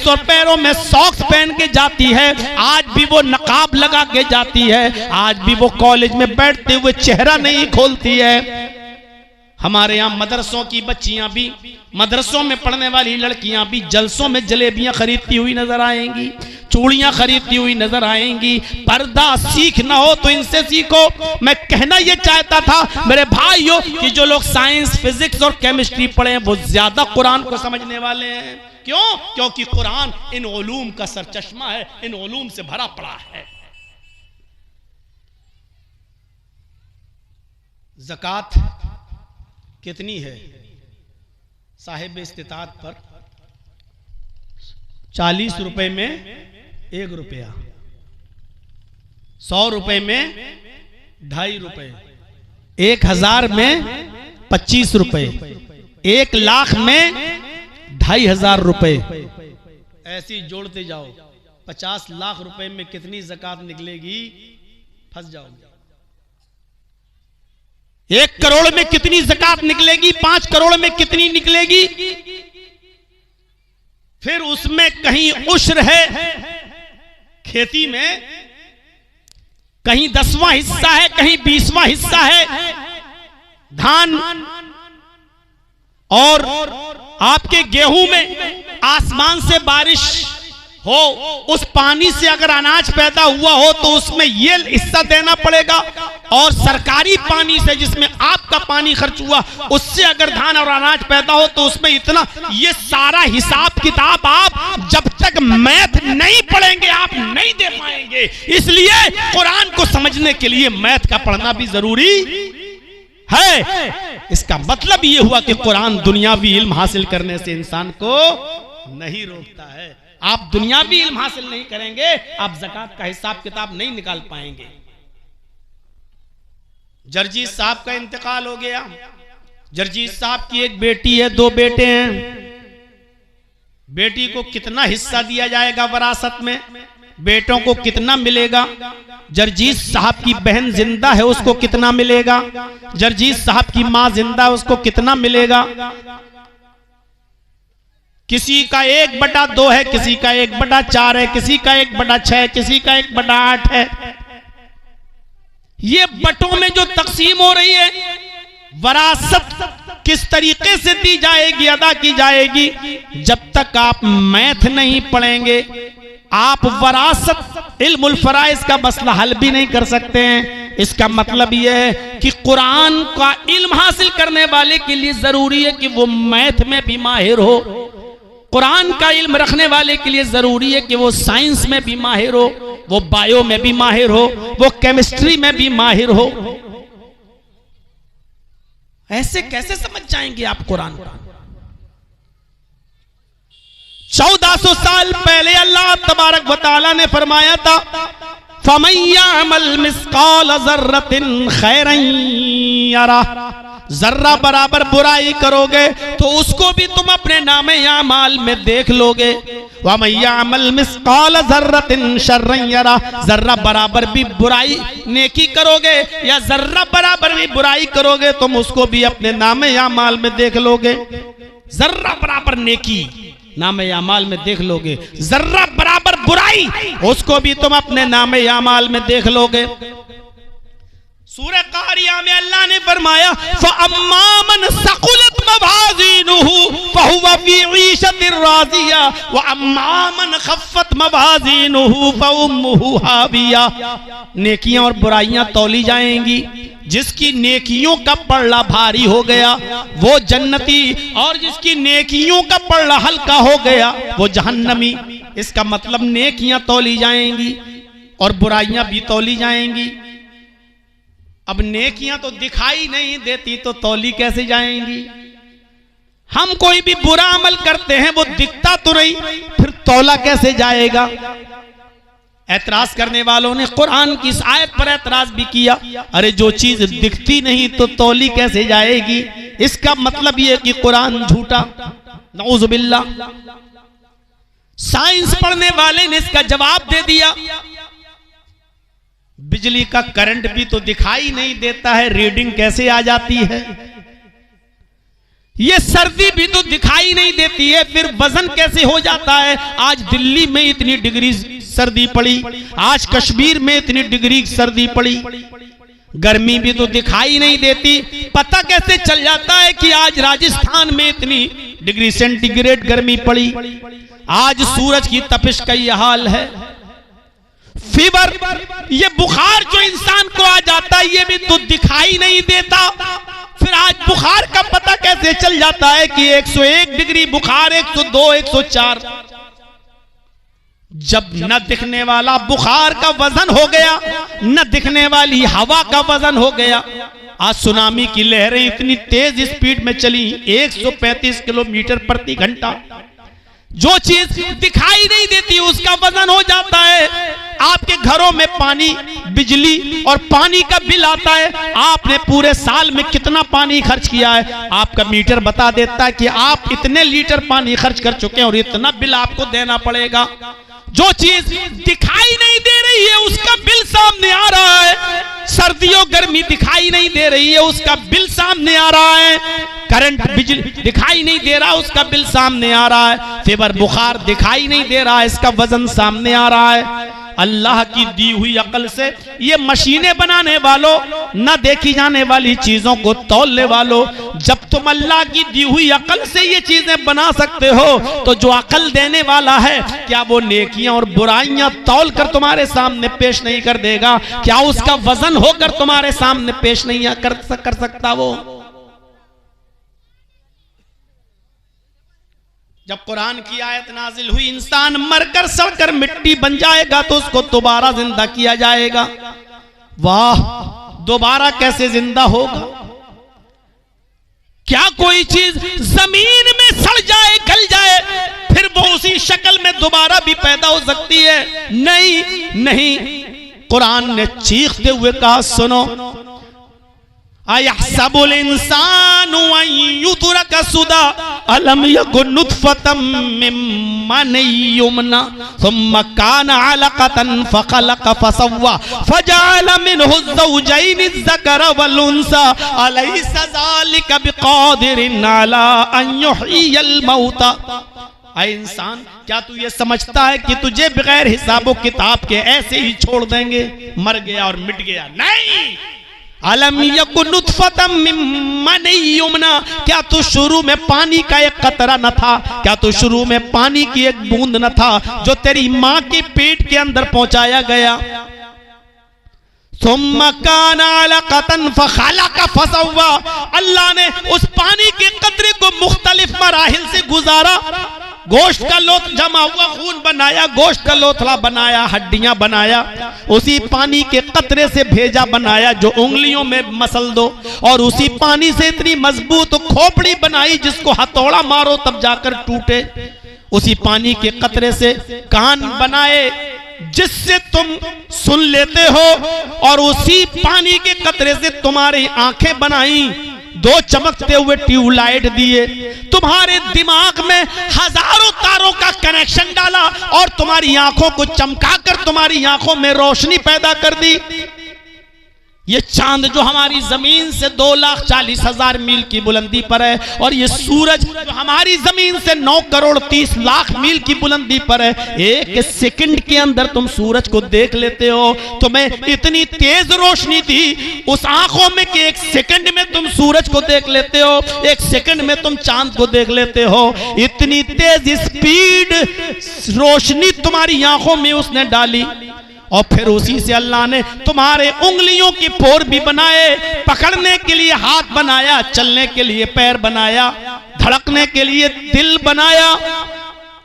Speaker 1: और पैरों में सॉक्स पहन के जाती है, आज भी वो नकाब लगा के जाती है, आज भी वो कॉलेज में बैठते हुए चेहरा नहीं खोलती है। हमारे यहाँ मदरसों की बच्चियां भी, मदरसों में पढ़ने वाली लड़कियां भी जलसों में जलेबियां खरीदती हुई नजर आएंगी, चूड़ियां खरीदती हुई नजर आएंगी। पर्दा सीखना हो तो इनसे सीखो। मैं कहना यह चाहता था मेरे भाइयों कि जो लोग साइंस, फिजिक्स और केमिस्ट्री पढ़े हैं वो ज्यादा कुरान को समझने वाले हैं। क्यों? क्योंकि कुरान इन उलूम का सरचश्मा है, इन उलूम से भरा पड़ा है। ज़कात कितनी है? साहिब इस्तिताअत पर 40 रुपए में 1 रुपया, 100 रुपए में 2.5 रुपए, 1000 में 25 रुपए, 1 लाख में 2,500 रुपए, ऐसी जोड़ते जाओ। 50 लाख रुपए में कितनी ज़कात निकलेगी? फंस जाओगे। 1 करोड़ में कितनी ज़कात निकलेगी? 5 करोड़ में कितनी निकलेगी? फिर उसमें कहीं उश्र है खेती में, कहीं 10वां हिस्सा है, कहीं 20वां हिस्सा है। धान और आपके गेहूं में आसमान से बारिश हो, उस पानी से अगर अनाज पैदा हुआ हो तो उसमें ये हिस्सा देना पड़ेगा, और सरकारी पानी से जिसमें आपका पानी खर्च हुआ उससे अगर धान और अनाज पैदा हो तो उसमें इतना। ये सारा हिसाब किताब आप जब तक मैथ नहीं पढ़ेंगे आप नहीं दे पाएंगे। इसलिए कुरान को समझने के लिए मैथ का पढ़ना भी जरूरी है। इसका मतलब ये हुआ कि कुरान दुनियावी इल्म हासिल करने से इंसान को नहीं रोकता है। आप दुनियावी इल्म हासिल नहीं करेंगे, आप ज़कात का हिसाब किताब नहीं निकाल पाएंगे। जर्जीत साहब का इंतकाल हो गया। जर्जीत साहब की एक बेटी है, 2 बेटे हैं। बेटी को कितना हिस्सा दिया जाएगा विरासत में? बेटों को कितना मिलेगा? जर्जीत साहब की बहन जिंदा है, उसको कितना मिलेगा? जर्जीत साहब की मां जिंदा है, उसको कितना मिलेगा? किसी का 1/2 है, किसी का 1/4 है, किसी का 1/6 है, किसी का 1/8 है। ये बटों में जो तकसीम हो रही है, वरासत किस तरीके से दी जाएगी, अदा की जाएगी? जब तक आप मैथ नहीं पढ़ेंगे आप वरासत इल्मुल फराइज का मसला हल भी नहीं कर सकते हैं। इसका मतलब यह है कि कुरान का इल्म हासिल करने वाले के लिए जरूरी है कि वो मैथ में भी माहिर हो। कुरान का इल्म रखने वाले के लिए जरूरी है कि वो साइंस में भी माहिर हो, वो बायो में भी माहिर हो, वो केमिस्ट्री में भी माहिर हो। ऐसे कैसे समझ जाएंगे आप कुरान? 1400 साल पहले अल्लाह तबारक व तआला ने फरमाया था, फमन यअमल मिस्काल ज़र्रतिन खैरन यरा, जर्रा बराबर बुराई करोगे तो उसको भी तुम अपने नामे आमाल में देख लोगे। वमय्यामल मिस्काल ज़र्रतिन शर्रन यरा, जर्रा बराबर भी बुराई नेकी करोगे या जर्रा बराबर भी बुराई करोगे तुम उसको भी अपने नामे आमाल में देख लोगे। जर्रा बराबर नेकी नामे आमाल में देख लोगे, जर्रा बराबर बुराई उसको भी तुम अपने नामे आमाल में देख लोगे। सूरह कारिया में अल्लाह ने फरमाया फअम्मा मन सकुलत मवाज़ीनुहु फहुवा फी ईशतिर राज़िया व अम्मा मन खफ़्फ़त मवाज़ीनुहु फउम्मुहु हाविया। नेकियां और बुराइयां तौली जाएंगी, जिसकी नेकियों का पल्ला भारी हो गया वो जन्नती, और जिसकी नेकियों का पल्ला हल्का हो गया वो जहन्नमी। इसका मतलब नेकियां तौली जाएंगी और बुराइयां भी तौली जाएंगी। अब नेकियां तो दिखाई नहीं देती तो तौली कैसे जाएंगी? हम कोई भी बुरा अमल करते हैं वो दिखता तो नहीं, फिर तौला कैसे जाएगा? एतराज करने वालों ने कुरान की इस आयत पर एतराज भी किया, अरे जो चीज दिखती नहीं तो तौली कैसे जाएगी? इसका मतलब यह कि कुरान झूठा। नऊज़ बिल्लाह। साइंस पढ़ने वाले ने इसका जवाब दे दिया, बिजली का करंट भी तो दिखाई नहीं देता है, रीडिंग कैसे आ जाती है? ये सर्दी भी तो दिखाई नहीं देती है, फिर वजन कैसे हो जाता है? आज दिल्ली में इतनी डिग्री सर्दी पड़ी, आज कश्मीर में इतनी डिग्री सर्दी पड़ी। गर्मी भी तो दिखाई नहीं देती, पता कैसे चल जाता है कि आज राजस्थान में इतनी डिग्री सेंटीग्रेड गर्मी पड़ी? आज सूरज की तपिश का यह हाल है। फीवर, ये बुखार जो इंसान को आ जाता है ये भी तो दिखाई नहीं देता, फिर आज बुखार का पता कैसे चल जाता है कि 101 डिग्री बुखार, 102, 104? जब न दिखने वाला बुखार का वजन हो गया, न दिखने वाली हवा का वजन हो गया। आज सुनामी की लहरें इतनी तेज स्पीड में चली, 135 किलोमीटर प्रति घंटा। जो चीज दिखाई नहीं देती उसका वजन हो जाता है। आपके घरों में पानी, बिजली और पानी का बिल आता है, आपने पूरे साल में कितना पानी खर्च किया है, आपका मीटर बता देता है कि आप इतने लीटर पानी खर्च कर चुके हैं और इतना बिल आपको देना पड़ेगा। जो चीज दिखाई नहीं दे रही है उसका बिल सामने आ रहा है। सर्दियों गर्मी दिखाई नहीं दे रही है उसका बिल सामने आ रहा है। करंट बिजली दिखाई नहीं दे रहा उसका बिल सामने आ रहा है। फीवर बुखार दिखाई नहीं दे रहा है, इसका वजन सामने आ रहा है। अल्लाह की दी हुई अकल से ये मशीनें बनाने वालों, न देखी जाने वाली चीजों को तौलने वालों, जब तुम अल्लाह की दी हुई अकल से ये चीजें बना सकते हो तो जो अकल देने वाला है क्या वो नेकियां और बुराइयां तौल कर तुम्हारे सामने पेश नहीं कर देगा? क्या उसका वजन होकर तुम्हारे सामने पेश नहीं कर सकता वो? जब कुरान की आयत नाजिल हुई, इंसान मरकर सड़कर मिट्टी बन जाएगा तो उसको दोबारा जिंदा किया जाएगा। वाह, दोबारा कैसे जिंदा होगा? क्या कोई चीज जमीन में सड़ जाए, गल जाए, फिर वो उसी शक्ल में दोबारा भी पैदा हो सकती है? नहीं नहीं। कुरान ने चीखते हुए कहा, सुनो, अयहसबुल इंसानु अन युतरका सुदा अलम यकुन नुतफतम मिन मनी युमना सुम्मा काना अलकतन फखलक फसव्वा फजअल मिनहु ज़ौजैनि ज़कर वल उन्सा अलैसा ज़ालिका बिक़ादिरिन अला अन युहयिल मौता। ऐ इंसान, क्या तू ये समझता है कि तुझे बगैर हिसाबो किताब के ऐसे ही छोड़ देंगे? मर गया और मिट गया? नहीं। अलम यकुन नुतफतम मिन मनी युमना, क्या तू शुरू में पानी का एक कतरा न था? क्या तू शुरू में पानी की एक बूंद न था जो तेरी माँ के पेट के अंदर पहुंचाया गया? सुम्मा काना अलकतन फखलक फसव्वा, अल्लाह ने उस पानी के कतरे को मुख्तलिफ मराहिल से गुजारा। गोश्त का लोथ जमा हुआ, खून बनाया, गोश्त का लोथड़ा बनाया, हड्डियां बनाया, उसी पानी के कतरे से भेजा बनाया जो उंगलियों में मसल दो, और उसी पानी से इतनी मजबूत खोपड़ी बनाई जिसको हथौड़ा मारो तब जाकर टूटे। उसी पानी के कतरे से कान बनाए जिससे तुम सुन लेते हो, और उसी पानी के कतरे से तुम्हारी आंखें बनाई 2 चमकते हुए ट्यूबलाइट दिए, तुम्हारे दिमाग में हजारों तारों का कनेक्शन डाला और तुम्हारी आंखों को चमकाकर तुम्हारी आंखों में रोशनी पैदा कर दी। ये चांद जो हमारी जमीन से 2,40,000 मील की बुलंदी पर है, और ये सूरज जो हमारी जमीन से 9,30,00,000 मील की बुलंदी पर है, एक सेकंड के अंदर तुम सूरज को देख लेते हो। तुम्हें इतनी तेज रोशनी थी उस आंखों में कि एक सेकंड में तुम सूरज को देख लेते हो, एक सेकंड में तुम चांद को देख लेते हो। इतनी तेज स्पीड रोशनी तुम्हारी आंखों में उसने डाली, और फिर उसी से अल्लाह ने तुम्हारे उंगलियों की पोर भी बनाए, पकड़ने के लिए हाथ बनाया, चलने के लिए पैर बनाया, धड़कने के लिए दिल बनाया।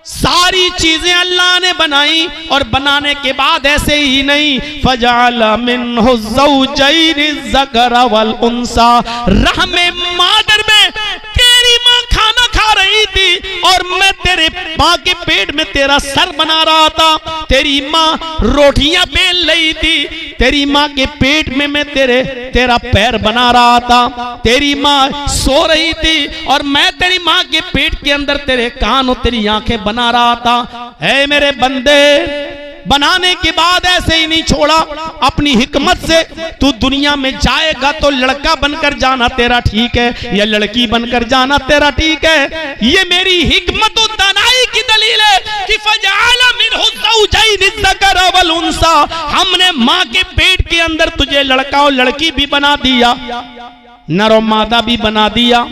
Speaker 1: सारी चीजें अल्लाह ने बनाई, और बनाने के बाद ऐसे ही नहीं, फजअल मिन्हु ज़ौजैनि ज़कर वल उन्सा, रहमे मादर में तेरी माँ खाना खा रही थी और मैं तेरे माँ के पेट में तेरा सर बना रहा था। तेरी माँ रोटियां बेल रही थी, तेरी माँ के पेट में मैं तेरा पैर बना रहा था। तेरी माँ सो रही थी और मैं तेरी माँ के पेट के अंदर तेरे कान और तेरी आंखें बना रहा था। ऐ मेरे बंदे, बनाने के बाद ऐसे ही नहीं छोड़ा, अपनी हिकमत से तू दुनिया में जाएगा तो लड़का बनकर जाना तेरा ठीक है, या लड़की बनकर जाना तेरा ठीक है। ये मेरी हिकमत और दानाई की दलील है कि फजअल मिन्हु ज़ौजैनि ज़कर वल उन्सा, हमने माँ के पेट के अंदर तुझे लड़का और लड़की भी बना दिया, नर और मादा भी बना दिया।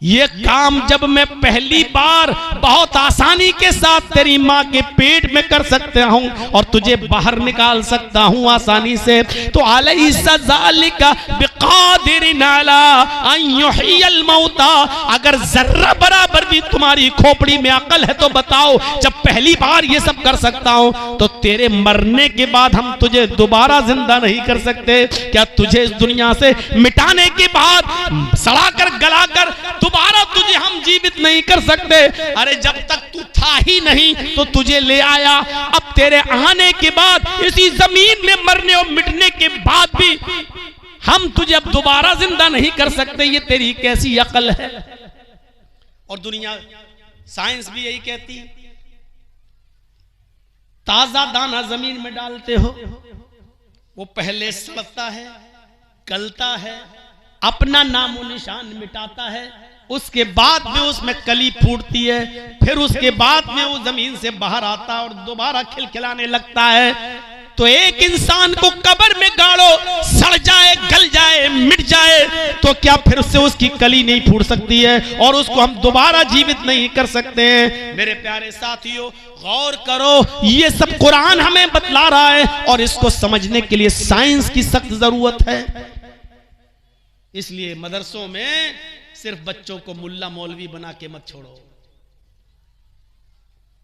Speaker 1: ये काम जब मैं पहली बार बहुत आसानी के साथ तेरी माँ के पेट में कर सकता हूँ और तुझे बाहर निकाल सकता हूँ आसानी से, तो अलैसा ज़ालिका बिक़ादिरिन अला अन युह्यिल मौता, अगर जर्रा बराबर भी तुम्हारी खोपड़ी में अकल है तो बताओ, जब पहली बार ये सब कर सकता हूँ तो तेरे मरने के बाद हम तुझे दोबारा जिंदा नहीं कर सकते क्या? तुझे इस दुनिया से मिटाने के बाद सड़ाकर गलाकर दोबारा तुझे हम जीवित नहीं कर सकते? अरे जब तक तू था ही नहीं तो तुझे ले आया, अब तेरे आने के बाद इसी जमीन में मरने और मिटने के बाद भी हम तुझे अब दोबारा जिंदा नहीं कर सकते। ये तेरी कैसी अकल है? और दुनिया साइंस भी यही कहती है, ताजा दाना जमीन में डालते हो, वो पहले सड़ता है, गलता है, अपना नामो निशान मिटाता है, उसके बाद में उसमें कली फूटती है, फिर उसके बाद में वो जमीन से बाहर आता है और दोबारा खिलखिलाने लगता है। तो एक इंसान को कब्र में गाड़ो, सड़ जाए, गल जाए, मिट जाए, तो क्या फिर उससे उसकी कली नहीं फूट सकती है और उसको हम दोबारा जीवित नहीं कर सकते हैं? मेरे प्यारे साथियों, गौर करो, ये सब कुरान हमें बतला रहा है और इसको समझने के लिए साइंस की सख्त जरूरत है। इसलिए मदरसों में सिर्फ बच्चों को मुल्ला मौलवी बना के मत छोड़ो।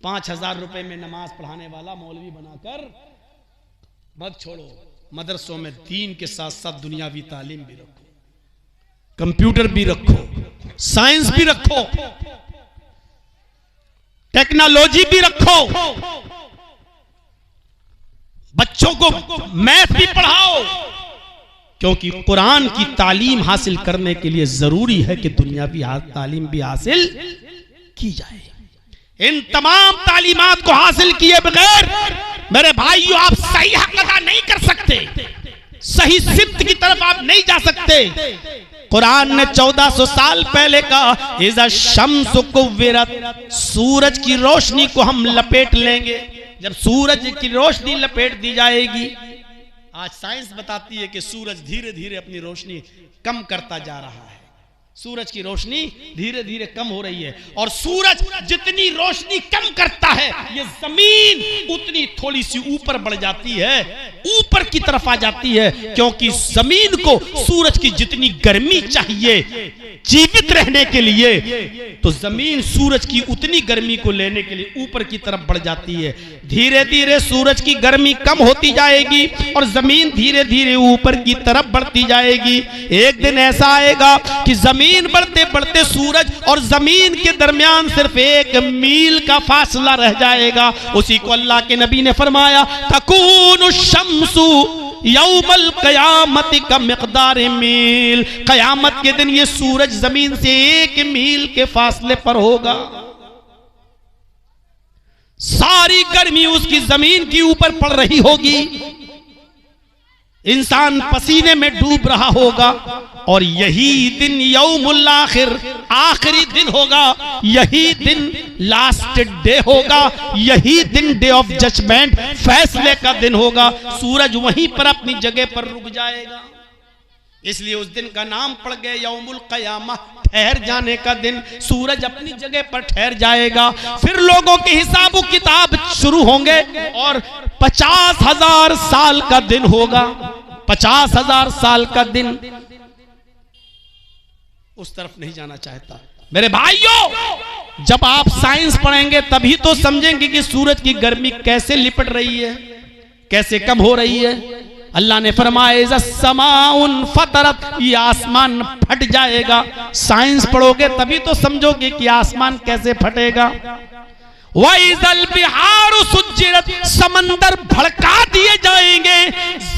Speaker 1: 5,000 रुपए में नमाज पढ़ाने वाला मौलवी बनाकर मत छोड़ो। मदरसों में दीन के साथ साथ दुनियावी तालीम भी रखो, कंप्यूटर भी रखो, साइंस भी रखो, टेक्नोलॉजी भी रखो, बच्चों को मैथ भी पढ़ाओ, क्योंकि कुरान की तालीम हासिल करने के लिए जरूरी है कि दुनियावी तालीम भी हासिल की जाए। इन तमाम तालीमात को हासिल किए बगैर मेरे भाइयों आप सही हक अदा नहीं कर सकते, सही सिमत की तरफ आप नहीं जा सकते। कुरान ने 1400 साल पहले कहा, इज़ा शम्सु कुव्विरत, सूरज की रोशनी को हम लपेट लेंगे। जब सूरज की रोशनी लपेट दी जाएगी, आज साइंस बताती है कि सूरज धीरे धीरे अपनी रोशनी कम करता जा रहा है, सूरज की रोशनी धीरे धीरे कम हो रही है, और सूरज जितनी रोशनी कम करता है ये जमीन उतनी थोड़ी सी ऊपर बढ़ जाती है, ऊपर की तरफ आ जाती है, क्योंकि जमीन को सूरज की जितनी गर्मी चाहिए जीवित रहने के लिए, तो जमीन सूरज की उतनी गर्मी को लेने के लिए ऊपर की तरफ बढ़ जाती है। धीरे धीरे सूरज की गर्मी कम होती जाएगी और जमीन धीरे धीरे ऊपर की तरफ बढ़ती जाएगी। एक दिन ऐसा आएगा कि जमीन बढ़ते बढ़ते सूरज और जमीन के दरमियान सिर्फ 1 मील का फासला रह जाएगा। उसी को अल्लाह के नबी ने फरमाया, तकूनु शम्सु यौमल क़यामत का मिक़दार मील, क़यामत के दिन ये सूरज जमीन से 1 मील के फासले पर होगा। सारी गर्मी उसकी जमीन के ऊपर पड़ रही होगी, इंसान पसीने में डूब रहा होगा, और यही दिन यौमुल आखिर, आखिरी दिन होगा, यही दिन लास्ट डे होगा, यही दिन डे ऑफ जजमेंट, फैसले का दिन होगा। सूरज वहीं पर अपनी जगह पर रुक जाएगा, इसलिए उस दिन का नाम पड़ गया यौमुल क़यामा, ठहर जाने का दिन। सूरज अपनी जगह पर ठहर जाएगा, फिर लोगों के हिसाब किताब शुरू होंगे, और 50,000 साल का दिन होगा, 50,000 साल का दिन। उस तरफ नहीं जाना चाहता मेरे भाइयों। जब आप साइंस पढ़ेंगे तभी तो समझेंगे कि सूरज की गर्मी कैसे लिपट रही है, कैसे कम हो रही है। अल्लाह ने फरमाया समाउन फतरत, ये आसमान फट जाएगा। साइंस पढ़ोगे तभी तो समझोगे कि आसमान कैसे फटेगा। वइज़ल बिहारु सुज्जिरत, समंदर भड़का दिए जाएंगे।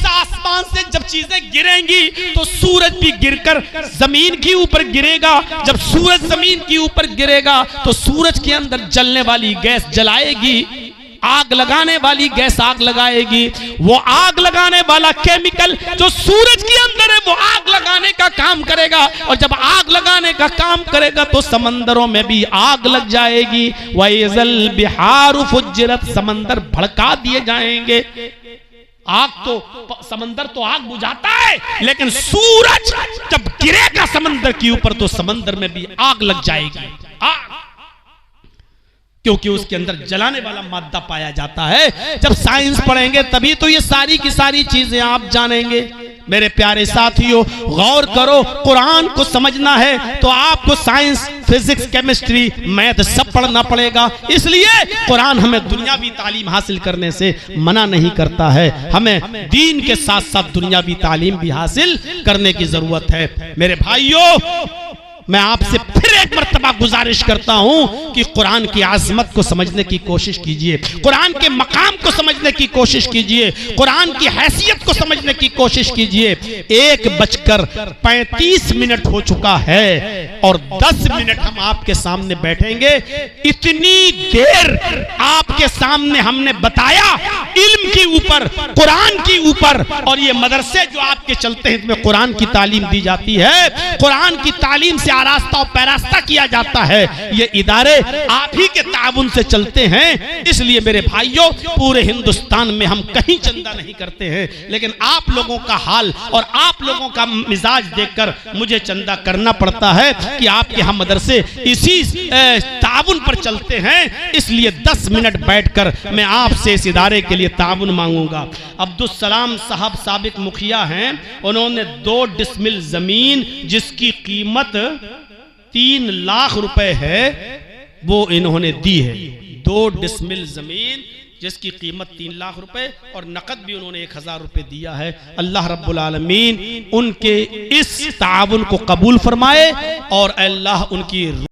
Speaker 1: आसमान से जब चीजें गिरेंगी तो सूरज भी गिरकर जमीन के ऊपर गिरेगा। जब सूरज जमीन के ऊपर गिरेगा तो सूरज के अंदर जलने वाली गैस जलाएगी, आग लगाने वाली गैस आग लगाएगी। वो आग लगाने वाला केमिकल जो सूरज के अंदर है वो आग लगाने का काम करेगा, और जब आग लगाने का काम करेगा तो समंदरों में भी आग लग जाएगी। वइज़ल बिहारु फुज्जिरत, समंदर भड़का दिए जाएंगे। आग तो, समंदर तो आग बुझाता है, लेकिन सूरज जब गिरेगा समंदर के ऊपर तो समंदर में भी आग लग जाएगी। क्योंकि उसके अंदर जलाने वाला मादा पाया जाता है। जब साइंस पढ़ेंगे तभी तो ये सारी की सारी चीजें आप जानेंगे। मेरे प्यारे साथियों, गौर करो, कुरान को समझना है तो आपको साइंस, फिजिक्स, केमिस्ट्री, मैथ सब पढ़ना पड़ेगा। इसलिए कुरान हमें दुनियावी तालीम हासिल करने से मना नहीं करता है, हमें दीन के साथ साथ दुनियावी तालीम भी हासिल करने की जरूरत है। मेरे भाइयों, मैं आपसे फिर एक मर्तबा गुजारिश करता हूं कि कुरान की आज़मत को समझने की कोशिश कीजिए, कुरान के मकाम को समझने की कोशिश कीजिए, कुरान की हैसियत को समझने की कोशिश कीजिए। 1:35 हो चुका है और 10 मिनट हम आपके सामने बैठेंगे। इतनी देर आपके सामने हमने बताया इल्म के ऊपर, कुरान के ऊपर, और ये मदरसे जो आपके चलते हैं इसमें कुरान की तालीम दी जाती है, कुरान की तालीम से आरास्ता और पैरास्ता किया जाता है। ये इदारे आप ही के ताउन से चलते हैं। इसलिए मेरे भाइयों, पूरे हिंदुस्तान में हम कहीं चंदा नहीं करते हैं, लेकिन आप लोगों का हाल और आप लोगों का मिजाज देखकर मुझे चंदा करना पड़ता है कि आपके हम मदरसे इसी ताउन पर चलते हैं। इसलिए 10 मिनट बैठकर मैं आपसे इस इदारे के लिए ताउन मांगूंगा। अब्दुल सलाम साहब साबिक मुखिया हैं, उन्होंने 2 डिसमिल जमीन जिसकी कीमत 3 लाख रुपए है वो इन्होंने दी है। 2 डिसमिल जमीन जिसकी कीमत 3 लाख रुपए और नकद भी उन्होंने 1000 रुपए दिया है। अल्लाह रब्बुल आलमीन उनके इस ताउन को कबूल फरमाए और अल्लाह उनकी